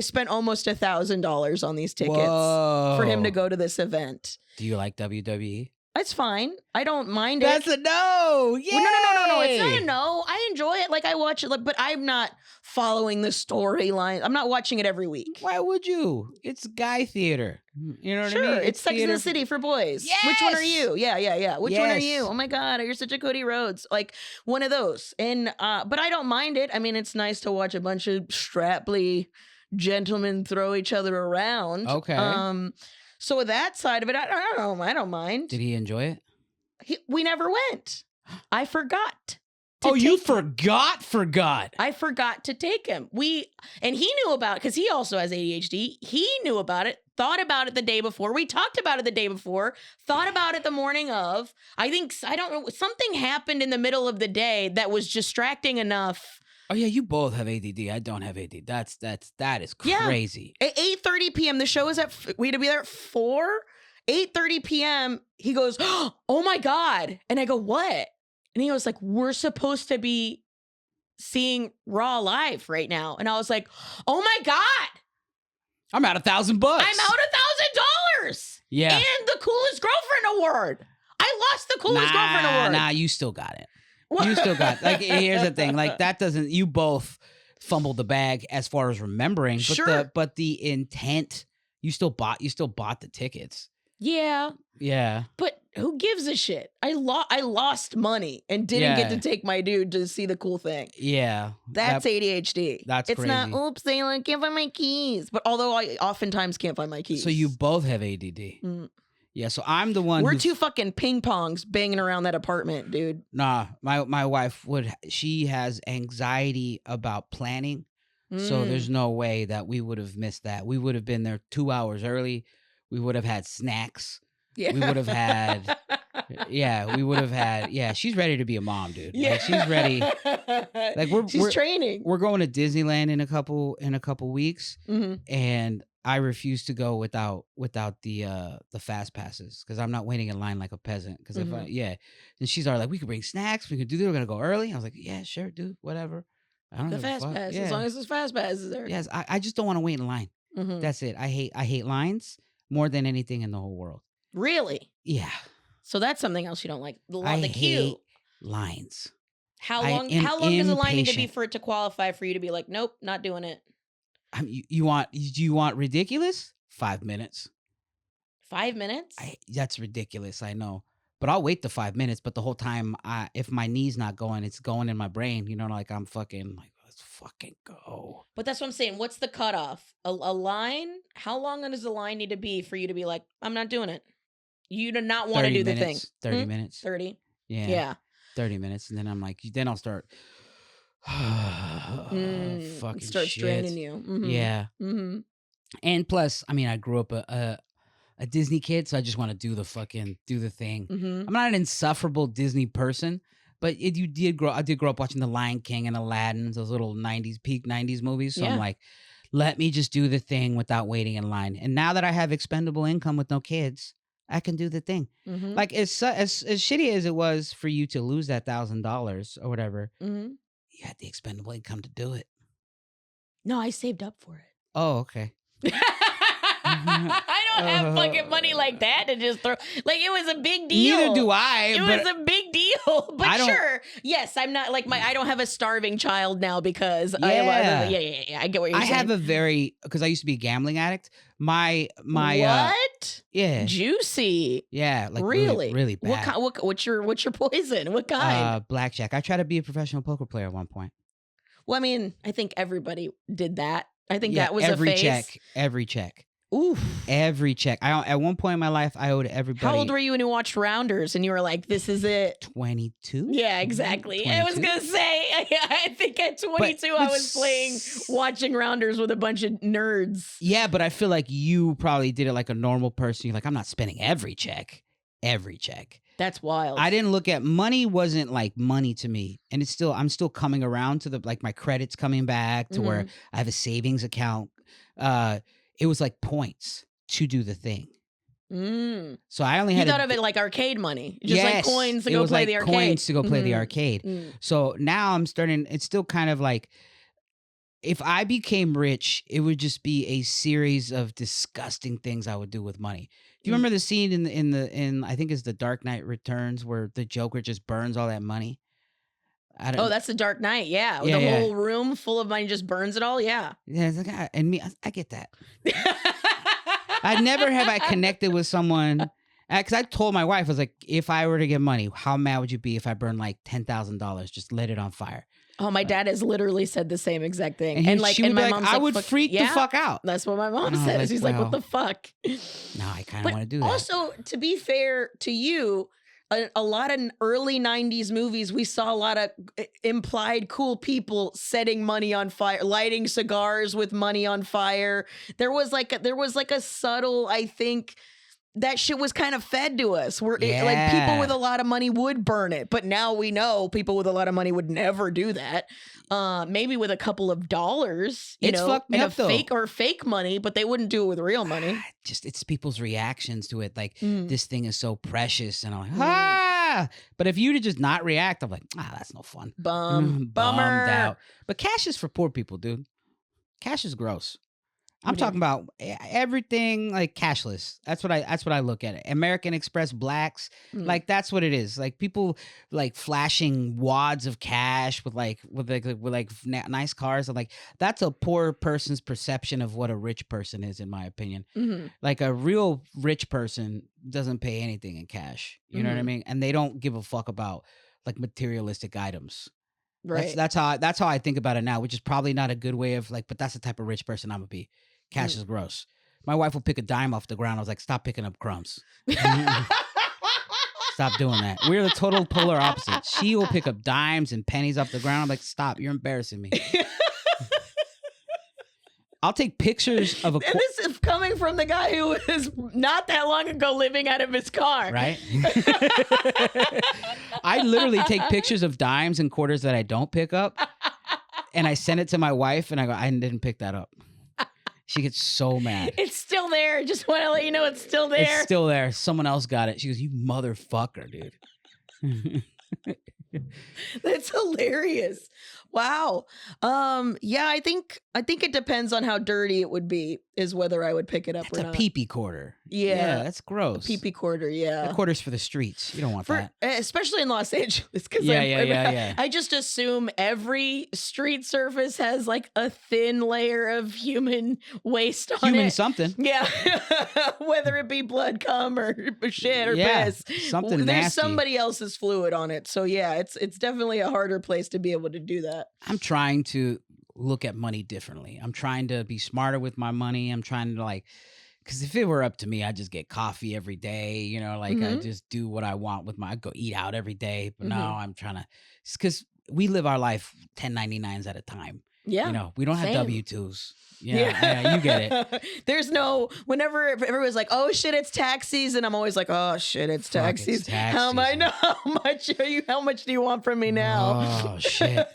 spent almost $1,000 on these tickets for him to go to this event. Do you like WWE? It's fine. I don't mind it. That's a no. Yeah. No. It's not a no. I enjoy it. Like I watch it, but I'm not following the storyline. I'm not watching it every week. Why would you? It's guy theater. You know what I mean? It's Sex in the City for boys. Yes! Which one are you? Yeah. Which one are you? Oh my God, you're such a Cody Rhodes. Like one of those. And but I don't mind it. I mean, it's nice to watch a bunch of strapply gentlemen throw each other around. Okay. So with that side of it, I don't mind. Did he enjoy it? We never went. I forgot. You forgot? I forgot to take him. And he knew about it because he also has ADHD. He knew about it, thought about it the day before. We talked about it the day before, thought about it the morning of. I don't know, something happened in the middle of the day that was distracting enough. Oh yeah, you both have ADD. I don't have ADD. That is crazy. Yeah. At 8:30 p.m. The show is we had to be there at 4. 8:30 p.m. He goes, "Oh my God!" And I go, "What?" And he was like, "We're supposed to be seeing Raw live right now." And I was like, "Oh my God! I'm out $1,000. I'm out $1,000. Yeah, and the coolest girlfriend award. I lost the coolest girlfriend award. Nah, you still got it. You still got, like, here's the thing, like, that doesn't, you both fumbled the bag as far as remembering, but the intent, you still bought the tickets. Yeah. But who gives a shit? I lost money and didn't get to take my dude to see the cool thing. Yeah. That's ADHD. It's crazy. Not, oops, I can't find my keys. But although I oftentimes can't find my keys. So you both have ADD. Mm. Yeah, so I'm the one. We're two fucking ping pongs banging around that apartment, dude. Nah, my wife she has anxiety about planning. So there's no way that we would have missed that. We would have been there 2 hours early. We would have had snacks. Yeah. We would have had she's ready to be a mom, dude. Yeah. Like, she's ready. Like we're training. We're going to Disneyland in a couple weeks. Mm-hmm. And I refuse to go without the fast passes because I'm not waiting in line like a peasant. Because and she's already like, we could bring snacks, we could do this, we're gonna go early. I was like, yeah, sure, dude, whatever. I don't know. The fast pass, as long as the fast pass is there. Yes, I just don't want to wait in line. Mm-hmm. That's it. I hate lines more than anything in the whole world. Really? Yeah. So that's something else you don't like. The queue. Hate lines. How long does a line need to be for it to qualify for you to be like, nope, not doing it? You want ridiculous? 5 minutes. 5 minutes? That's ridiculous. I know, but I'll wait the 5 minutes. But the whole time, if my knee's not going, it's going in my brain. You know, like I'm fucking like, let's fucking go. But that's what I'm saying. What's the cutoff? A line? How long does the line need to be for you to be like, I'm not doing it? You do not want to do the thing. 30 minutes. 30. Yeah. 30 minutes. And then I'm like, then I'll start. Fucking starts shit. draining you. Yeah. And plus, I mean, I grew up a Disney kid, so I just want to do the thing. I'm not an insufferable Disney person, but I did grow up watching The Lion King and Aladdin, those little peak 90s movies. So I'm like, let me just do the thing without waiting in line. And now that I have expendable income with no kids, I can do the thing. Like as shitty as it was for you to lose that $1,000 or whatever, you had the expendable income to do it. No, I saved up for it. Oh, okay. I don't have fucking money like that to just throw. Like, it was a big deal. Neither do I. It was a big deal. But sure, yes, I'm not like I don't have a starving child now because I get what you're saying. I have because I used to be a gambling addict. My what? Yeah, juicy. Yeah, like really, really bad. What's your poison? What kind? Blackjack. I tried to be a professional poker player at one point. Well, I mean, I think everybody did that. I think that was every check. Oof. Every check. At one point in my life, I owed everybody. How old were you when you watched Rounders and you were like, this is it? 22? Yeah, exactly. 22? I was going to say, I think at 22, I was watching Rounders with a bunch of nerds. Yeah, but I feel like you probably did it like a normal person. You're like, I'm not spending every check. That's wild. I didn't look at money wasn't like money to me. And I'm still coming around to my credit's coming back to where I have a savings account. It was like points to do the thing. So I only had. You thought of it like arcade money, just like coins to go play the arcade. Coins to go play the arcade. So now I'm starting. It's still kind of like, if I became rich, it would just be a series of disgusting things I would do with money. Do you remember the scene in I think it's The Dark Knight Returns where the Joker just burns all that money? Oh, that's The Dark Knight. Yeah. The whole room full of money just burns it all. Yeah. Yeah. It's like, I get that. I never have I connected with someone. Because I told my wife, I was like, if I were to get money, how mad would you be if I burned like $10,000? Just lit it on fire. Oh, my dad has literally said the same exact thing. And my mom's I would freak the fuck out. That's what my mom says. He's like, what the fuck? No, I kind of want to do that. Also, to be fair to you, a lot of early 90s movies, we saw a lot of implied cool people setting money on fire, lighting cigars with money on fire. There was like a subtle, I think, that shit was kind of fed to us. Like people with a lot of money would burn it, but now we know people with a lot of money would never do that. Maybe with a couple of dollars, fucked me up, fake money, but they wouldn't do it with real money. It's people's reactions to it. Like this thing is so precious, and I'm like, But if you to just not react, I'm like, that's no fun. Bummer. Bummed out. But cash is for poor people, dude. Cash is gross. I'm talking about everything like cashless. That's what I look at it. American Express blacks, like that's what it is. Like people like flashing wads of cash with nice cars. And like that's a poor person's perception of what a rich person is, in my opinion. Like a real rich person doesn't pay anything in cash. You know what I mean? And they don't give a fuck about like materialistic items. Right. That's how I think about it now, which is probably not a good way of like, but that's the type of rich person I'm gonna be. Cash is gross. My wife will pick a dime off the ground. I was like, stop picking up crumbs. Stop doing that. We're the total polar opposite. She will pick up dimes and pennies off the ground. I'm like, stop. You're embarrassing me. I'll take pictures of and this is coming from the guy who was not that long ago living out of his car. Right? I literally take pictures of dimes and quarters that I don't pick up, and I send it to my wife, and I go, I didn't pick that up. She gets so mad. It's still there. Just want to let you know it's still there. It's still there. Someone else got it. She goes, you motherfucker, dude. That's hilarious. Wow. Yeah, I think it depends on how dirty it would be, is whether I would pick it up or not. That's a pee-pee quarter. Yeah, that's gross. A pee-pee quarter, yeah. That quarter's for the streets. You don't want that. Especially in Los Angeles. Yeah. I just assume every street surface has like a thin layer of human waste on it. Human something. Yeah. Whether it be blood, cum, or shit, or piss. Something There's nasty. somebody else's fluid on it. So yeah, it's definitely a harder place to be able to do that. I'm trying to look at money differently. I'm trying to be smarter with my money. I'm trying to like, because if it were up to me, I just get coffee every day. You know, like I just do what I want with I go eat out every day. But now I'm trying to, because we live our life 1099s at a time. Yeah. You know, we don't have same. W-2s. Yeah, you get it. There's no, whenever everyone's like, oh shit, it's tax season, I'm always like, oh shit, it's Fuck, tax it's season. tax How am I season. know how much do you want from me now? Oh shit.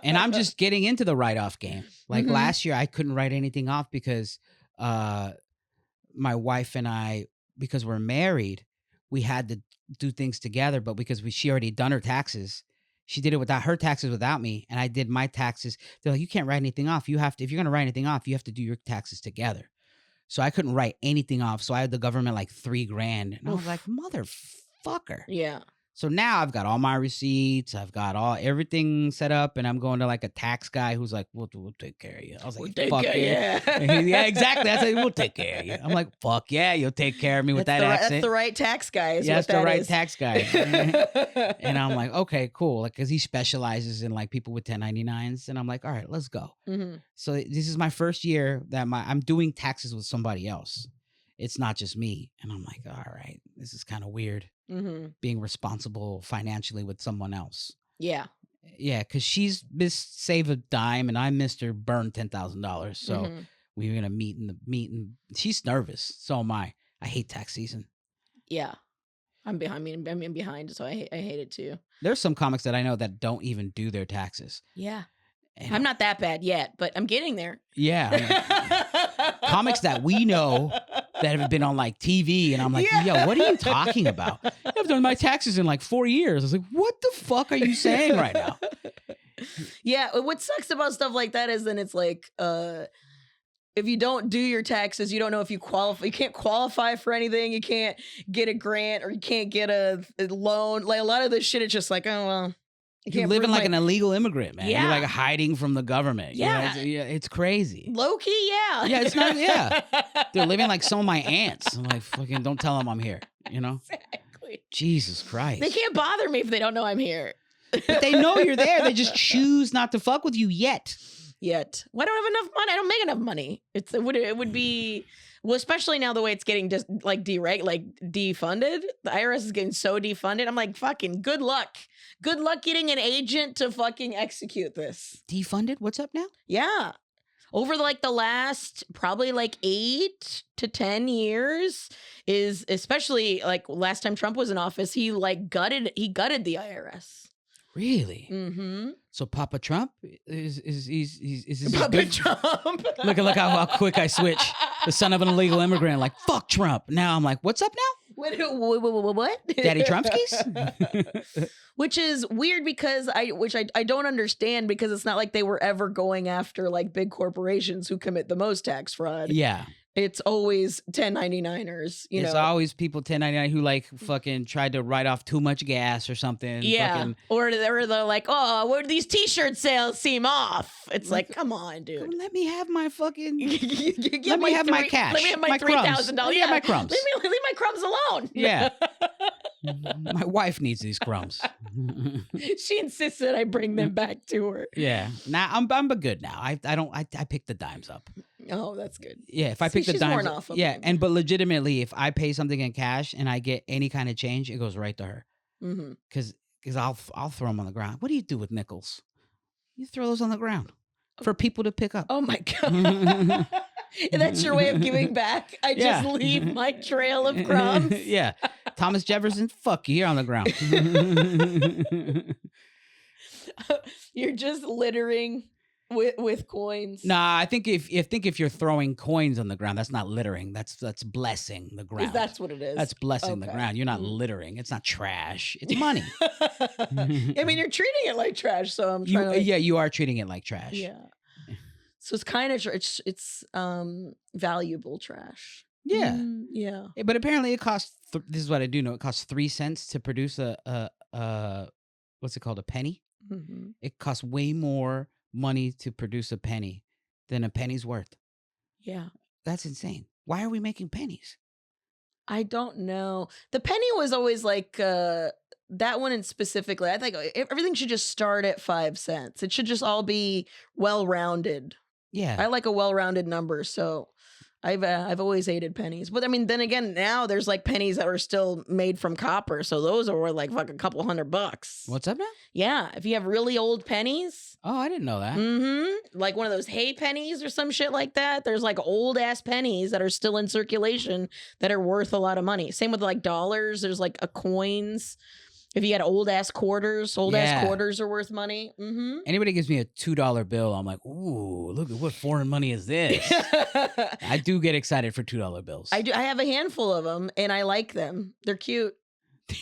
And I'm just getting into the write-off game. Like last year I couldn't write anything off because my wife and I, because we're married, we had to do things together, but because she already done her taxes, she did it without her taxes without me, and I did my taxes. They're like, you can't write anything off. You have to, if you're gonna write anything off, you have to do your taxes together. So I couldn't write anything off. So I had the government like $3,000, and I was like, motherfucker. Yeah. So now I've got all my receipts. I've got everything set up, and I'm going to like a tax guy who's like, we'll take care of you. I was like, fuck yeah. Yeah, exactly. I said, we'll take care of you. I'm like, fuck yeah, you'll take care of me with that accent. That's the right tax guy. Yeah, that's the right tax guy. And I'm like, okay, cool. Like, cause he specializes in like people with 1099s. And I'm like, all right, let's go. So this is my first year that I'm doing taxes with somebody else. It's not just me. And I'm like, all right, this is kind of weird. Being responsible financially with someone else. Yeah. Yeah, because she's missed save a dime and I missed her burn $10,000. So we were gonna meet and she's nervous. So am I. I hate tax season. Yeah. I'm behind, so I hate it too. There's some comics that I know that don't even do their taxes. Yeah. And I'm not that bad yet, but I'm getting there. Yeah. Comics that we know that have been on like TV, and I'm like, yo, what are you talking about? I've done my taxes in like 4 years. I was like, what the fuck are you saying right now? Yeah, what sucks about stuff like that is then it's like, if you don't do your taxes, you don't know if you qualify. You can't qualify for anything. You can't get a grant, or you can't get a loan. Like a lot of this shit, it's just like, oh well. You're living like an illegal immigrant, man. Yeah. You're like hiding from the government. Yeah. You know, it's crazy. Low key, yeah. Yeah, it's not, yeah. They're living like some of my aunts. I'm like, fucking don't tell them I'm here, you know? Exactly. Jesus Christ. They can't bother me if they don't know I'm here. But they know you're there. They just choose not to fuck with you yet. Well, I don't have enough money. I don't make enough money. It would be... Well, especially now the way it's getting just like defunded. The IRS is getting so defunded. I'm like, fucking good luck. Good luck getting an agent to fucking execute this. Defunded? What's up now? Yeah. Over like the last probably like 8 to 10 years is, especially like last time Trump was in office, he gutted the IRS. Really? So Papa Trump is Papa Trump. Look how quick I switch. The son of an illegal immigrant, like fuck Trump. Now I'm like, what's up now? What? Daddy Trumpskis? Which is weird because I don't understand, because it's not like they were ever going after like big corporations who commit the most tax fraud. Yeah. It's always 1099ers, you know. It's always people 1099 who like fucking tried to write off too much gas or something. Yeah. Fucking, or they're like, oh, where do these t-shirt sales seem off? It's like, come on, dude. Let me have my fucking let me have my cash. Let me have my $3,000. Let me have my crumbs. Leave my crumbs alone. Yeah. My wife needs these crumbs. She insists that I bring them back to her. Yeah. Now I'm good now. I pick the dimes up. Oh, that's good. Yeah, if I pick the dimes up. Yeah, but legitimately, if I pay something in cash and I get any kind of change, it goes right to her. Because I'll throw them on the ground. What do you do with nickels? You throw those on the ground for people to pick up. Oh my God. That's your way of giving back? I just leave my trail of crumbs? Yeah. Thomas Jefferson, fuck you, you're on the ground. You're just littering with coins. Nah, I think if you're throwing coins on the ground, that's not littering. That's blessing the ground. That's what it is. That's blessing the ground. You're not littering. It's not trash. It's money. I mean, you're treating it like trash, so I'm trying to... Yeah, you are treating it like trash. Yeah. So it's kind of it's valuable trash. Yeah. Yeah. But apparently it costs this is what I do know. It costs 3 cents to produce a what's it called? A penny? It costs way more money to produce a penny than a penny's worth. Yeah. That's insane. Why are we making pennies? I don't know. The penny was always like that one in specifically, I think everything should just start at 5 cents. It should just all be well-rounded. Yeah. I like a well-rounded number, so I've always hated pennies. But I mean, then again, now there's like pennies that are still made from copper, so those are worth like fucking couple $100. What's up now? Yeah, if you have really old pennies. Oh, I didn't know that. Like one of those hay pennies or some shit like that. There's like old ass pennies that are still in circulation that are worth a lot of money. Same with like dollars. There's like coins. If you had old ass quarters are worth money. Anybody gives me a $2 bill, I'm like, ooh, look at what foreign money is this. I do get excited for $2 bills. I do. I have a handful of them, and I like them. They're cute.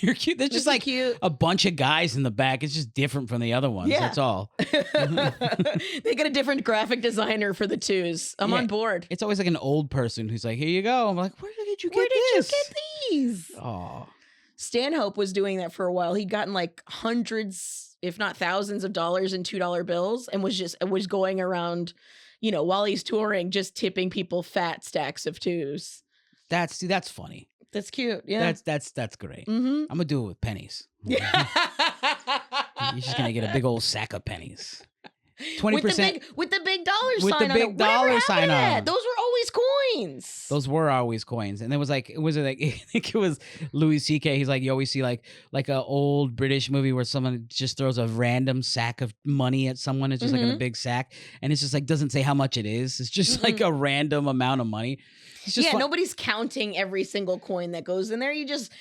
They're cute. There's just like cute. a bunch of guys in the back. It's just different from the other ones. Yeah. That's all. They get a different graphic designer for the twos. I'm on board. It's always like an old person who's like, here you go. I'm like, where did you get these? Oh. Stanhope was doing that for a while. He'd gotten like hundreds, if not thousands of dollars in $2 bills and was going around, you know, while he's touring, just tipping people fat stacks of twos. That's funny. That's cute. Yeah. That's great. Mm-hmm. I'm gonna do it with pennies. You're just gonna get a big old sack of pennies. 20% with the big dollar with sign the on big it. dollar sign on it. Those were always coins. Those were always coins. And it was like I think it was Louis C.K. He's like, you always see like a old British movie where someone just throws a random sack of money at someone. It's just like in a big sack. And it's just like doesn't say how much it is. It's just like a random amount of money. It's just nobody's counting every single coin that goes in there. You just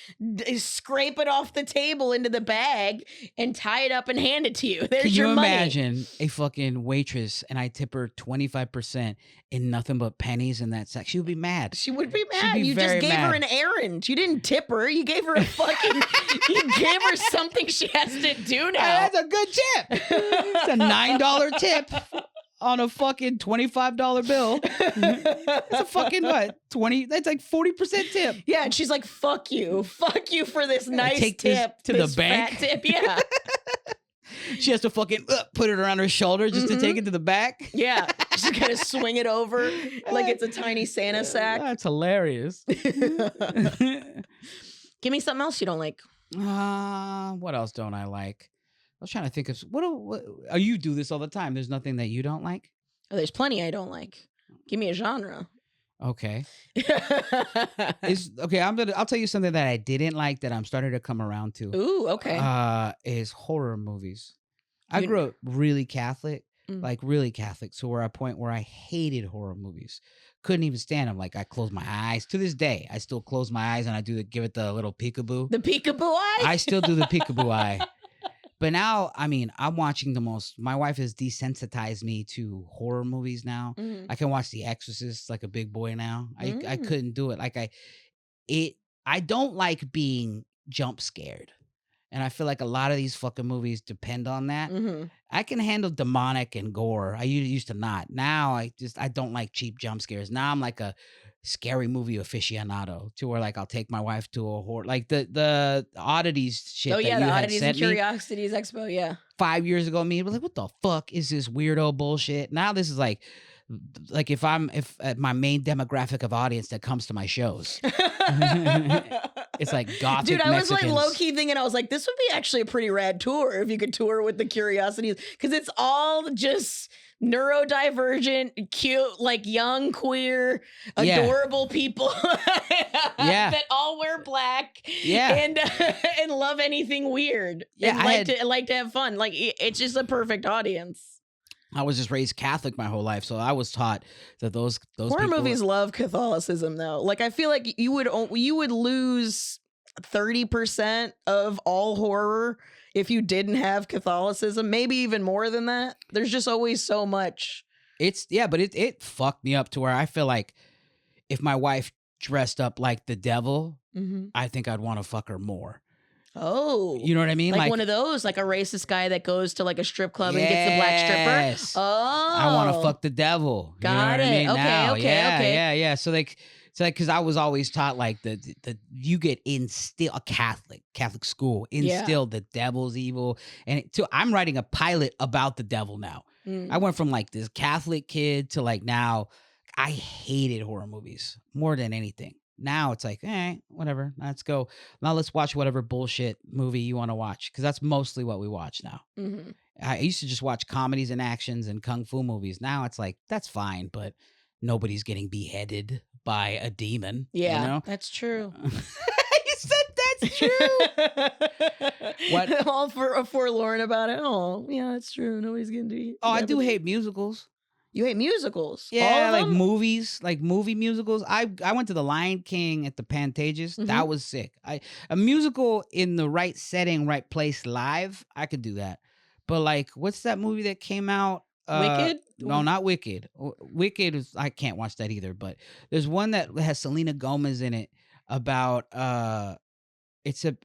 scrape it off the table into the bag and tie it up and hand it to you. There's your money. Can you imagine a fucking waitress and I tip her 25% in nothing but pennies in that sack? She would be mad. She would be mad. Be you just gave mad. her an errand. You didn't tip her. You gave her a fucking. You gave her something she has to do now. That's a good tip. It's a $9 tip. On a fucking $25 bill. It's a fucking what? 20? That's like 40% tip. Yeah, and she's like, fuck you. Fuck you for this nice take tip. This to the bank. Fat tip. Yeah. She has to fucking put it around her shoulder just to take it to the back. Yeah. She's gonna swing it over like it's a tiny Santa sack. That's hilarious. Give me something else you don't like. What else don't I like? I was trying to think of what you do this all the time. There's nothing that you don't like? Oh, there's plenty I don't like. Give me a genre. Okay. I'll tell you something that I didn't like that I'm starting to come around to. Ooh, okay. Is horror movies. I grew up really Catholic, like really Catholic, so we're at a point where I hated horror movies. Couldn't even stand them. Like I closed my eyes. To this day, I still close my eyes and I give it the little peekaboo. The peekaboo eye? I still do the peekaboo eye. But now, I mean, I'm watching my wife has desensitized me to horror movies now. I can watch The Exorcist like a big boy now. I couldn't do it. Like I don't like being jump scared. And I feel like a lot of these fucking movies depend on that. I can handle demonic and gore. I used to not. Now I don't like cheap jump scares. Now I'm like a scary movie aficionado to where like I'll take my wife to a horror, like the oddities shit. Oh yeah, that you the had Oddities sent and Curiosities Expo. Yeah, 5 years ago, me was like, what the fuck is this weirdo bullshit? Now this is like if my main demographic of audience that comes to my shows. It's like gothic dude, I was Mexicans. like low key thinking, I was like, this would be actually a pretty rad tour if you could tour with the Curiosities, because it's all just neurodivergent, cute, like young, queer, adorable people that all wear black and love anything weird and like to have fun. Like it's just a perfect audience. I was just raised Catholic my whole life, so I was taught that those horror movies love Catholicism though. Like I feel like you would lose 30% of all horror if you didn't have Catholicism, maybe even more than that. There's just always so much. But it fucked me up to where I feel like if my wife dressed up like the devil, I think I'd want to fuck her more. Oh, you know what I mean? Like one of those, like a racist guy that goes to like a strip club and gets the black stripper. Oh, I want to fuck the devil. Got it. I mean? Okay. Yeah. So because I was always taught like the you get instilled a Catholic school instilled the devil's evil, and I'm writing a pilot about the devil now. I went from like this Catholic kid to like now I hated horror movies more than anything. Now it's like, whatever. Let's go. Now let's watch whatever bullshit movie you want to watch, because that's mostly what we watch now. Mm-hmm. I used to just watch comedies and actions and kung fu movies. Now it's like, that's fine, but nobody's getting beheaded by a demon. Yeah, you know? that's true. You said that's true. What? All forlorn about it. Oh, yeah, that's true. Nobody's getting to. Oh, I do hate musicals. You hate musicals? Yeah, all of like them? movies, like movie musicals. I went to the Lion King at the Pantages. Mhm. That was sick. A musical in the right setting, right place, live. I could do that. But like, what's that movie that came out? Wicked? No, not Wicked. Wicked is, I can't watch that either. But there's one that has Selena Gomez in it about it's a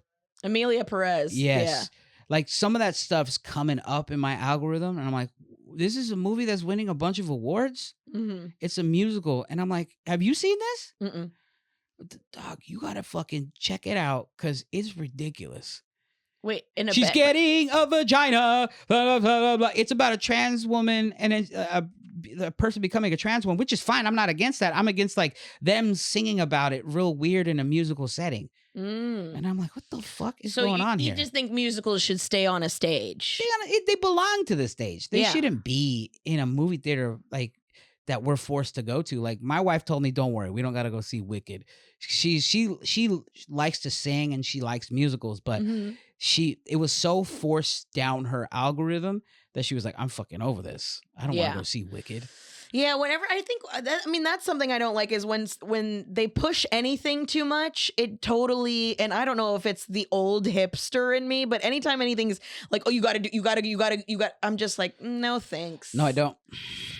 Amelia Perez. yes. Like some of that stuff's coming up in my algorithm, and I'm like, this is a movie that's winning a bunch of awards. Yeah. Mm-hmm. It's a musical, and I'm like, have you seen this? Mm-mm. Dog, you gotta fucking check it out because it's ridiculous. Wait, in a She's getting a vagina. Blah, blah, blah, blah, blah. It's about a trans woman and a person becoming a trans woman, which is fine. I'm not against that. I'm against like them singing about it real weird in a musical setting. And I'm like, what the fuck is going on here? You just think musicals should stay on a stage? They belong to the stage. They Yeah. shouldn't be in a movie theater like that we're forced to go to. Like my wife told me, don't worry, we don't got to go see Wicked. She likes to sing and she likes musicals, but Mhm. it was so forced down her algorithm that she was like, I'm fucking over this. I don't want Yeah. to go see Wicked. Yeah, whenever I think that's something I don't like is when they push anything too much, it totally, and I don't know if it's the old hipster in me, but anytime anything's like, oh, you got, I'm just like, no, thanks. No, I don't.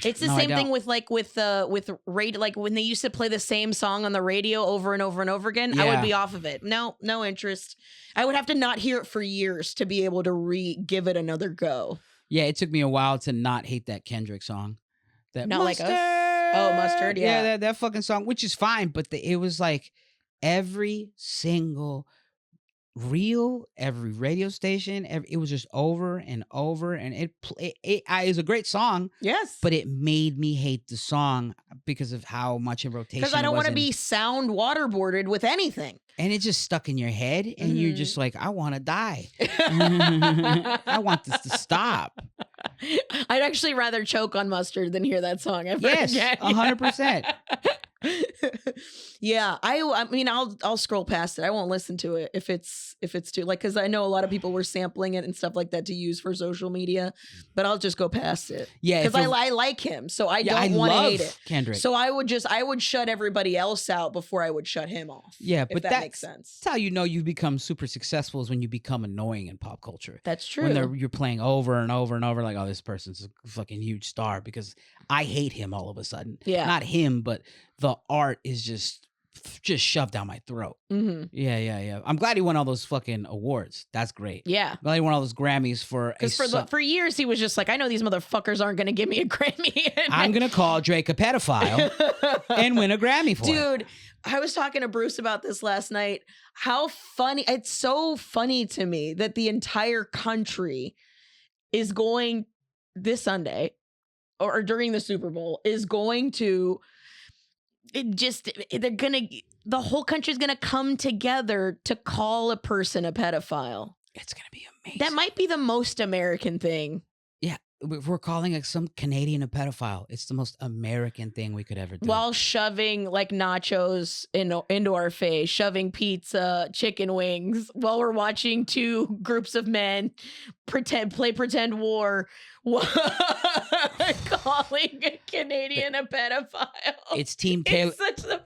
It's the No, I same thing don't. with radio, like when they used to play the same song on the radio over and over and over again, I would Yeah. be off of it. No interest. I would have to not hear it for years to be able to give it another go. Yeah, it took me a while to not hate that Kendrick song. That Not like Mustard. us? Oh, Mustard, yeah. that fucking song, which is fine, but it was like every single reel, every radio station, it was just over and over, and it was a great song, Yes. but it made me hate the song because of how much in rotation. Because I don't want to to be sound waterboarded with anything. and it just stuck in your head, and you're Mhm. just like, I want to die. I want this to stop. I'd actually rather choke on mustard than hear that song ever Yes, again. 100%. Yeah, I mean, I'll scroll past it. I won't listen to it if it's too, like, because I know a lot of people were sampling it and stuff like that to use for social media, but I'll just go past it. Yeah, because I like him, so I I don't want to love hate it. Kendrick. So I would shut everybody else out before I would shut him off. Yeah, if but that makes that's sense. how you know you become super successful is when you become annoying in pop culture. That's true. When you're playing over and over and over, like, oh, this person's a fucking huge star, because I hate him all of a sudden. Yeah. Not him, but the art is just shoved down my throat. Mm-hmm. Yeah. I'm glad he won all those fucking awards. That's great. Yeah. I'm glad he won all those Grammys for. Because for years he was just like, I know these motherfuckers aren't going to give me a Grammy. I'm gonna call Drake a pedophile and win a Grammy for it. Dude, I was talking to Bruce about this last night. How funny. It's so funny to me that the entire country is going this Sunday or during the Super Bowl is going to the whole country's going to come together to call a person a pedophile. It's gonna be amazing. That might be the most American thing. Yeah, we're calling like some Canadian a pedophile. It's the most American thing we could ever do. While shoving like nachos into our face, shoving pizza, chicken wings, while we're watching two groups of men play pretend war, calling a Canadian a pedophile. It's Team Taylor. It's such the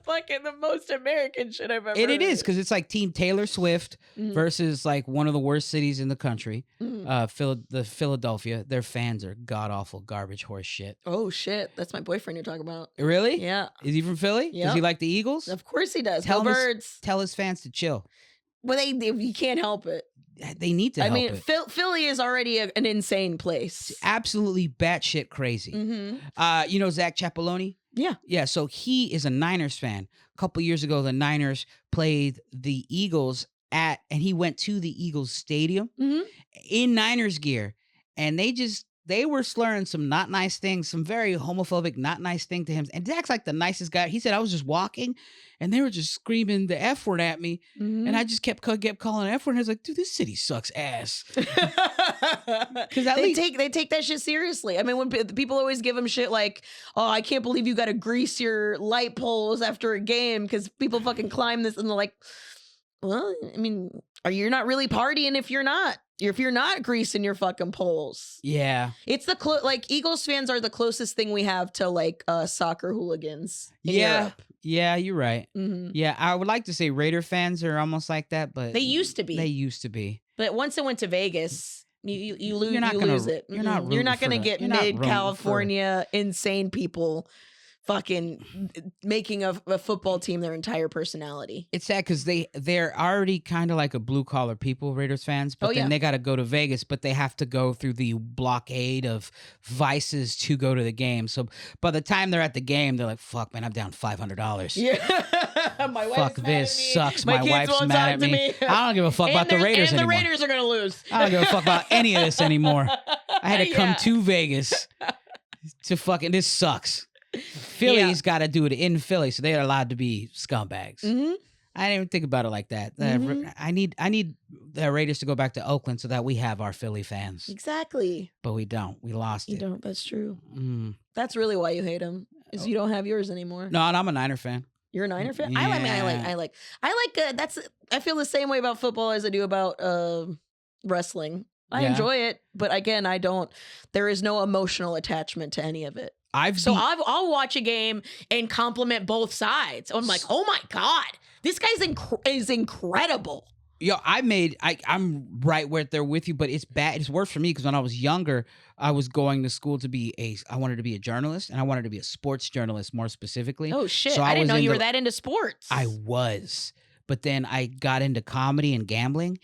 most American shit I've ever It is heard. because it's like Team Taylor Swift Mhm. versus like one of the worst cities in the country, Mhm. Philadelphia. Their fans are god awful garbage horse shit. Oh shit, that's my boyfriend you're talking about. Really? Yeah, Is he from Philly? Does Yep. he like the Eagles? of course he does. Tell Go him his- Birds. Tell his fans to chill. Well, you can't help it. They need to I help mean, it. Philly is already an insane place. Absolutely batshit crazy. Mm-hmm. You know Zach Chapeloni? Yeah. Yeah, so he is a Niners fan. A couple years ago, the Niners played the Eagles and he went to the Eagles stadium Mhm. in Niners gear, and they they were slurring some not nice things, some very homophobic, not nice thing to him. And Dak's like the nicest guy. He said, I was just walking and they were just screaming the F word at me. And I just kept calling the F word. And I was like, dude, this city sucks ass. Because they take that shit seriously. I mean, when people always give him shit like, oh, I can't believe you got to grease your light poles after a game because people fucking climb this. And they're like, well, I mean, you're not really partying if you're not greasing your fucking poles. Yeah. It's like Eagles fans are the closest thing we have to like soccer hooligans in Europe. Yeah, you're right. Mm-hmm. Yeah, I would like to say Raider fans are almost like that, but they used to be. But once it went to Vegas, you lose it. You're not going to get mid California insane people fucking making a football team their entire personality. It's sad because they're already kind of like a blue collar people, Raiders fans, but then they got to go to Vegas, but they have to go through the blockade of vices to go to the game. So by the time they're at the game, they're like, "Fuck, man, I'm down $500." Yeah, my wife's fuck, this sucks. My kids wife's won't mad at talk to me. I don't give a fuck about the Raiders anymore. And the Raiders are gonna lose. I don't give a fuck about any of this anymore. I had to come to Vegas to fucking. This sucks. Philly's got to do it in Philly, so they're allowed to be scumbags. Mm-hmm. I didn't even think about it like that. Mm-hmm. I need the Raiders to go back to Oakland so that we have our Philly fans. Exactly. But we don't. We lost it. You don't. That's true. Mm. That's really why you hate them, is you don't have yours anymore. No, and I'm a Niner fan. You're a Niner fan? Yeah. I feel the same way about football as I do about wrestling. I enjoy it, but again, there is no emotional attachment to any of it. I'll watch a game and compliment both sides. I'm like, oh my God, this guy's is incredible. Yo, I'm right where they're with you, but it's bad. It's worse for me because when I was younger, I was going to school I wanted to be a journalist, and I wanted to be a sports journalist more specifically. Oh shit, so I didn't know you were that into sports. I was, but then I got into comedy and gambling.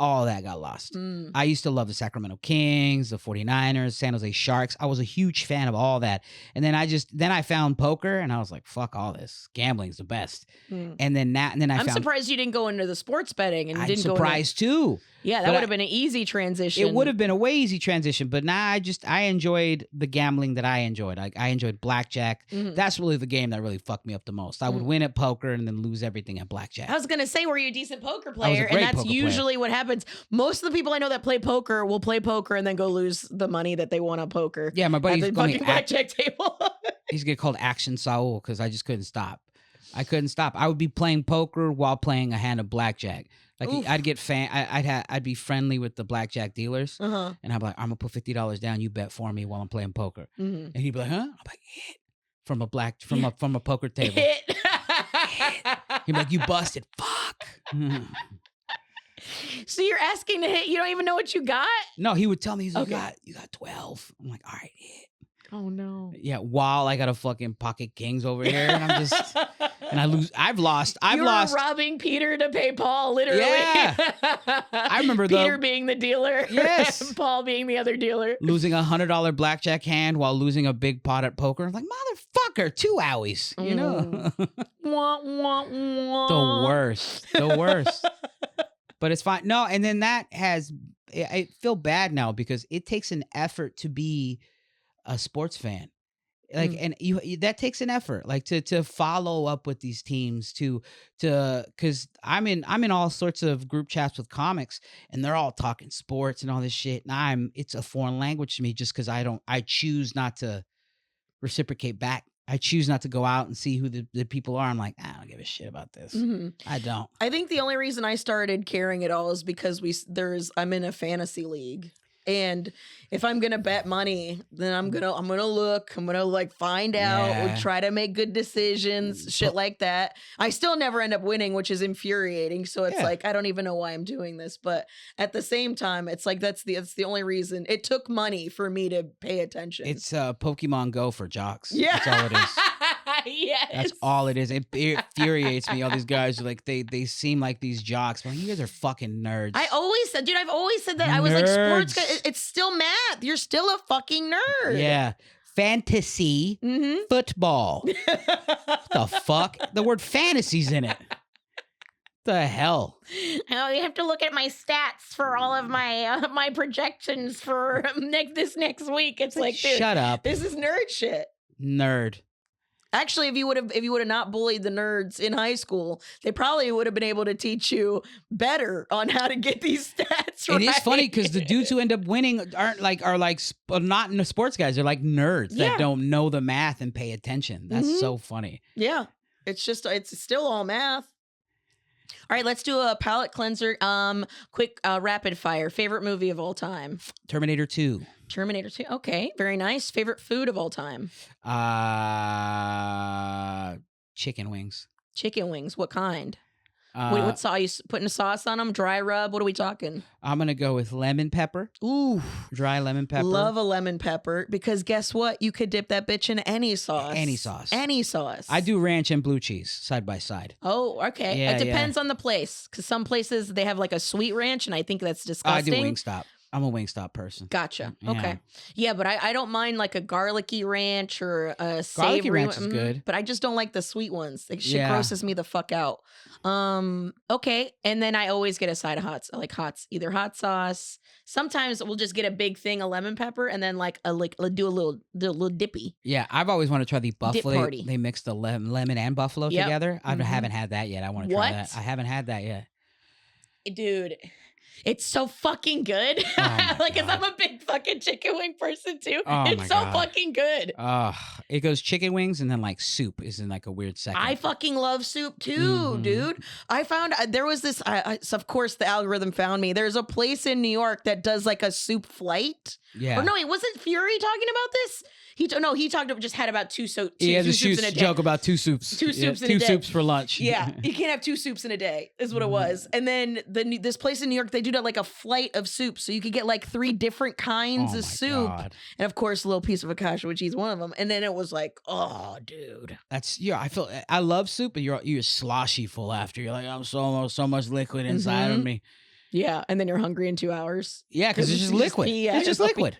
All that got lost. I used to love the Sacramento Kings, the 49ers, San Jose Sharks. I was a huge fan of all that. And then I found poker and I was like, fuck all this. Gambling's the best. And then I'm surprised you didn't go into the sports betting and I'm surprised too. Yeah, that would have been an easy transition. It would have been a way easy transition, but now I enjoyed the gambling that I enjoyed. I enjoyed blackjack. Mm-hmm. That's really the game that really fucked me up the most. I would win at poker and then lose everything at blackjack. I was going to say, were you a decent poker player? And that's usually what happens. Most of the people I know that play poker will play poker and then go lose the money that they won on poker. Yeah, my buddy's at the fucking blackjack table. He's get called Action Saul because I just couldn't stop. I couldn't stop. I would be playing poker while playing a hand of blackjack. Like I'd get I'd be friendly with the blackjack dealers, and I'd be like, "I'm gonna put $50 down. You bet for me while I'm playing poker." And he'd be like, "Huh?" I'm like, "Hit from a poker table." Hit. He'd be like, "You busted." Fuck. So you're asking to hit? You don't even know what you got? No, he would tell me, you got 12. I'm like, all right, hit. Oh no. Yeah, while I got a fucking pocket kings over here, and I'm just and I lose. I've lost. You're robbing Peter to pay Paul, literally. Yeah. I remember Peter being the dealer. Yes. And Paul being the other dealer. Losing $100 blackjack hand while losing a big pot at poker. I'm like, motherfucker, 2 owies. You know. Wah, wah, wah. The worst. But it's fine. No, and then I feel bad now because it takes an effort to be a sports fan. Like, and that takes an effort, like to follow up with these teams because I'm in all sorts of group chats with comics and they're all talking sports and all this shit. And it's a foreign language to me just because I choose not to reciprocate back. I choose not to go out and see who the people are. I'm like, I don't give a shit about this. Mm-hmm. I don't. I think the only reason I started caring at all is because I'm in a fantasy league. And if I'm gonna bet money, then I'm gonna look. I'm gonna like find out, try to make good decisions, shit like that. I still never end up winning, which is infuriating. So it's like I don't even know why I'm doing this. But at the same time, it's like that's the only reason. It took money for me to pay attention. It's Pokemon Go for jocks. Yeah, that's all it is. Yes. That's all it is. It infuriates me. All these guys are like they seem like these jocks. But you guys are fucking nerds. I've always said that. I was like, sports guy. It's still math. You're still a fucking nerd. Yeah. Fantasy football. What the fuck? The word fantasy's in it. The hell? Oh, you have to look at my stats for all of my my projections for this next week. It's like, dude, shut up, this is nerd shit. nerd. Actually, if you would have not bullied the nerds in high school, they probably would have been able to teach you better on how to get these stats right. It is funny because the dudes who end up winning are not in the sports guys. They're like nerds that don't know the math and pay attention. That's so funny. Yeah, it's still all math. All right, let's do a palate cleanser. Quick rapid fire. Favorite movie of all time? Terminator 2. Terminator 2. Okay, very nice. Favorite food of all time? Chicken wings. Chicken wings. What kind? What sauce? You putting a sauce on them? Dry rub? What are we talking? I'm gonna go with lemon pepper. Ooh, dry lemon pepper. Love a lemon pepper because guess what? You could dip that bitch in any sauce. Any sauce. Any sauce. I do ranch and blue cheese side by side. Oh, okay. Yeah, it depends on the place because some places they have like a sweet ranch, and I think that's disgusting. I do Wingstop. I'm a Wingstop person. Gotcha. Yeah. Okay. Yeah, but I don't mind like a garlicky ranch or a savory. Garlicky ranch is good. But I just don't like the sweet ones. Like shit grosses me the fuck out. Okay. And then I always get a side of hots. I like hots, either hot sauce. Sometimes we'll just get a big thing of lemon pepper and then do a little dippy. Yeah, I've always wanted to try the buffalo. party. They mix the lemon and buffalo together. I haven't had that yet. I want to try that. I haven't had that yet. Dude, it's so fucking good. Oh like, cause I'm a big fucking chicken wing person too. Oh it's so fucking good. It goes chicken wings and then like soup is in like a weird second. I fucking love soup too, dude. I found there was this. So of course, the algorithm found me. There's a place in New York that does like a soup flight. Yeah. Or no, it wasn't Fury talking about this. He had about two soups in a day. Joke about two soups. Two soups in a day. Two soups for lunch. Yeah, you can't have two soups in a day, is what it was. And then this place in New York, they do that like a flight of soups, so you could get like 3 different kinds of soup, and of course a little piece of focaccia with cheese, one of them. And then it was like, oh, dude, I love soup, but you're sloshy full after. You're like, I'm so much liquid inside of me. Yeah, and then you're hungry in 2 hours. Yeah, because it's just liquid. It's just liquid.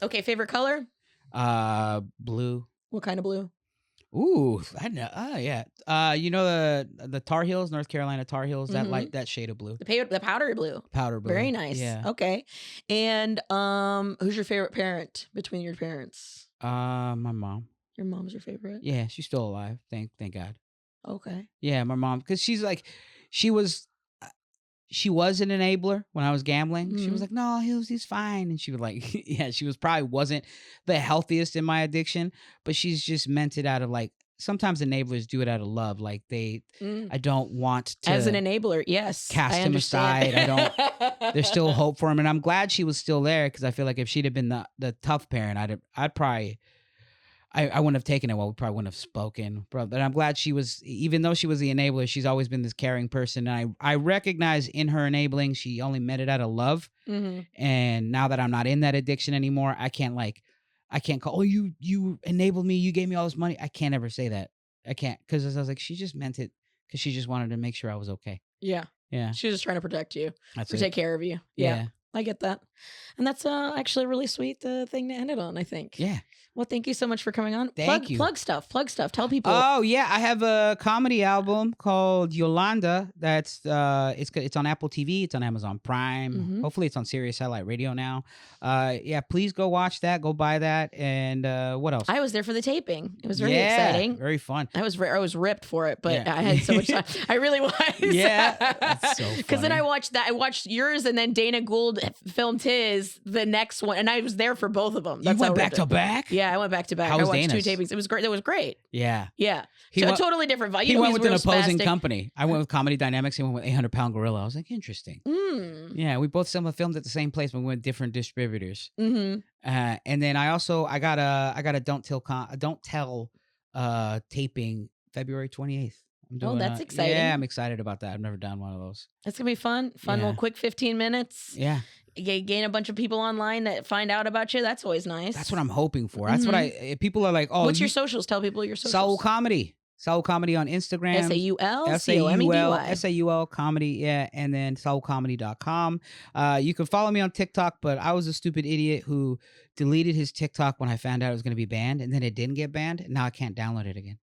Okay, favorite color? Blue. What kind of blue? Ooh, I know. Yeah. You know the Tar Heels, North Carolina Tar Heels, that shade of blue. The powdery blue. Powder blue. Very nice. Yeah. Okay. And who's your favorite parent between your parents? My mom. Your mom's your favorite? Yeah, she's still alive. Thank God. Okay. Yeah, my mom, because she was an enabler when I was gambling. Mm-hmm. She was like, no, he's fine. And she was like, yeah, she probably wasn't the healthiest in my addiction, but she's just meant it out of like, sometimes enablers do it out of love. Like I don't want to. As an enabler, yes. Cast him aside. There's still hope for him. And I'm glad she was still there because I feel like if she'd have been the tough parent, I'd probably, I wouldn't have taken it well. We probably wouldn't have spoken. But I'm glad she was, even though she was the enabler, she's always been this caring person. And I recognize in her enabling, she only meant it out of love. Mm-hmm. And now that I'm not in that addiction anymore, I can't call, oh, you enabled me. You gave me all this money. I can't ever say that. I can't. Because I was like, she just meant it because she just wanted to make sure I was okay. Yeah. Yeah. She was just trying to protect you. Take care of you. Yeah. I get that. And that's actually a really sweet thing to end it on, I think. Yeah. Well, thank you so much for coming on. Thank you. Plug stuff. Tell people. Oh, yeah. I have a comedy album called Yolanda. That's it's on Apple TV. It's on Amazon Prime. Mm-hmm. Hopefully it's on Sirius Satellite Radio now. Yeah, please go watch that. Go buy that. And what else? I was there for the taping. It was very exciting. Very fun. I was ripped for it, but I had so much time. I really was. Yeah. That's so funny. Because then I watched yours, and then Dana Gould filmed his, the next one. And I was there for both of them. You went back to back? Yeah, I went back to back. How was I watched Dana's? 2 tapings. It was great. That was great. Yeah. Yeah. A totally different vibe. He went with an opposing company. I went with Comedy Dynamics. He went with 800 Pound Gorilla. I was like, interesting. Yeah, we both filmed at the same place, but we went different distributors. Mm-hmm. And then I got a Don't Tell taping February 28th. That's exciting. Yeah, I'm excited about that. I've never done one of those. It's gonna be fun. Little quick 15 minutes. Yeah. You gain a bunch of people online that find out about you. That's always nice. That's what I'm hoping for. That's what people are like, oh. What's your socials? Tell people your socials. Saul Comedy. Saul Comedy on Instagram. SAUL? SAUL Comedy, yeah. And then saulcomedy.com. You can follow me on TikTok, but I was a stupid idiot who deleted his TikTok when I found out it was going to be banned, and then it didn't get banned. And now I can't download it again.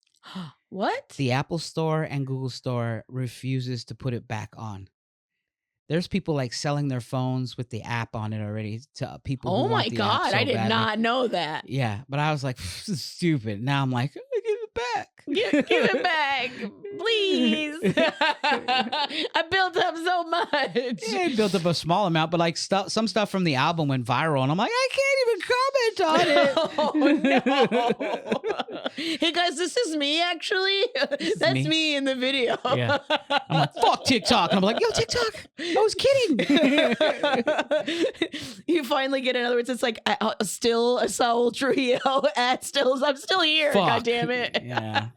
What? The Apple Store and Google Store refuses to put it back on. There's people like selling their phones with the app on it already to people who Oh want my the app God. so I did badly. not know that. Yeah, but I was like, this is stupid. Now I'm like, give it back. Give it back, please. I built up so much. Yeah, I built up a small amount, but like some stuff from the album went viral, and I'm like, I can't even comment on it. Oh, no. Hey guys, this is me actually. That's me. me in the video. Yeah. I'm like, fuck TikTok. And I'm like, yo, TikTok. I was kidding. You finally get, in other words, it's like still a Saul Trujillo at Stills. I'm still here. Fuck. God damn it. Yeah.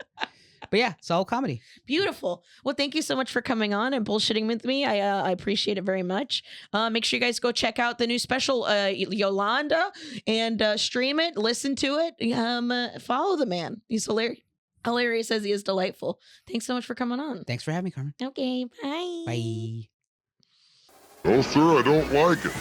But yeah, Saul comedy. Beautiful. Well, thank you so much for coming on and bullshitting with me. I appreciate it very much. Make sure you guys go check out the new special, Yolanda, and stream it, listen to it. Follow the man. He's hilarious. Hilarious as he is delightful. Thanks so much for coming on. Thanks for having me, Carmen. Okay, bye. Bye. No, sir, I don't like it.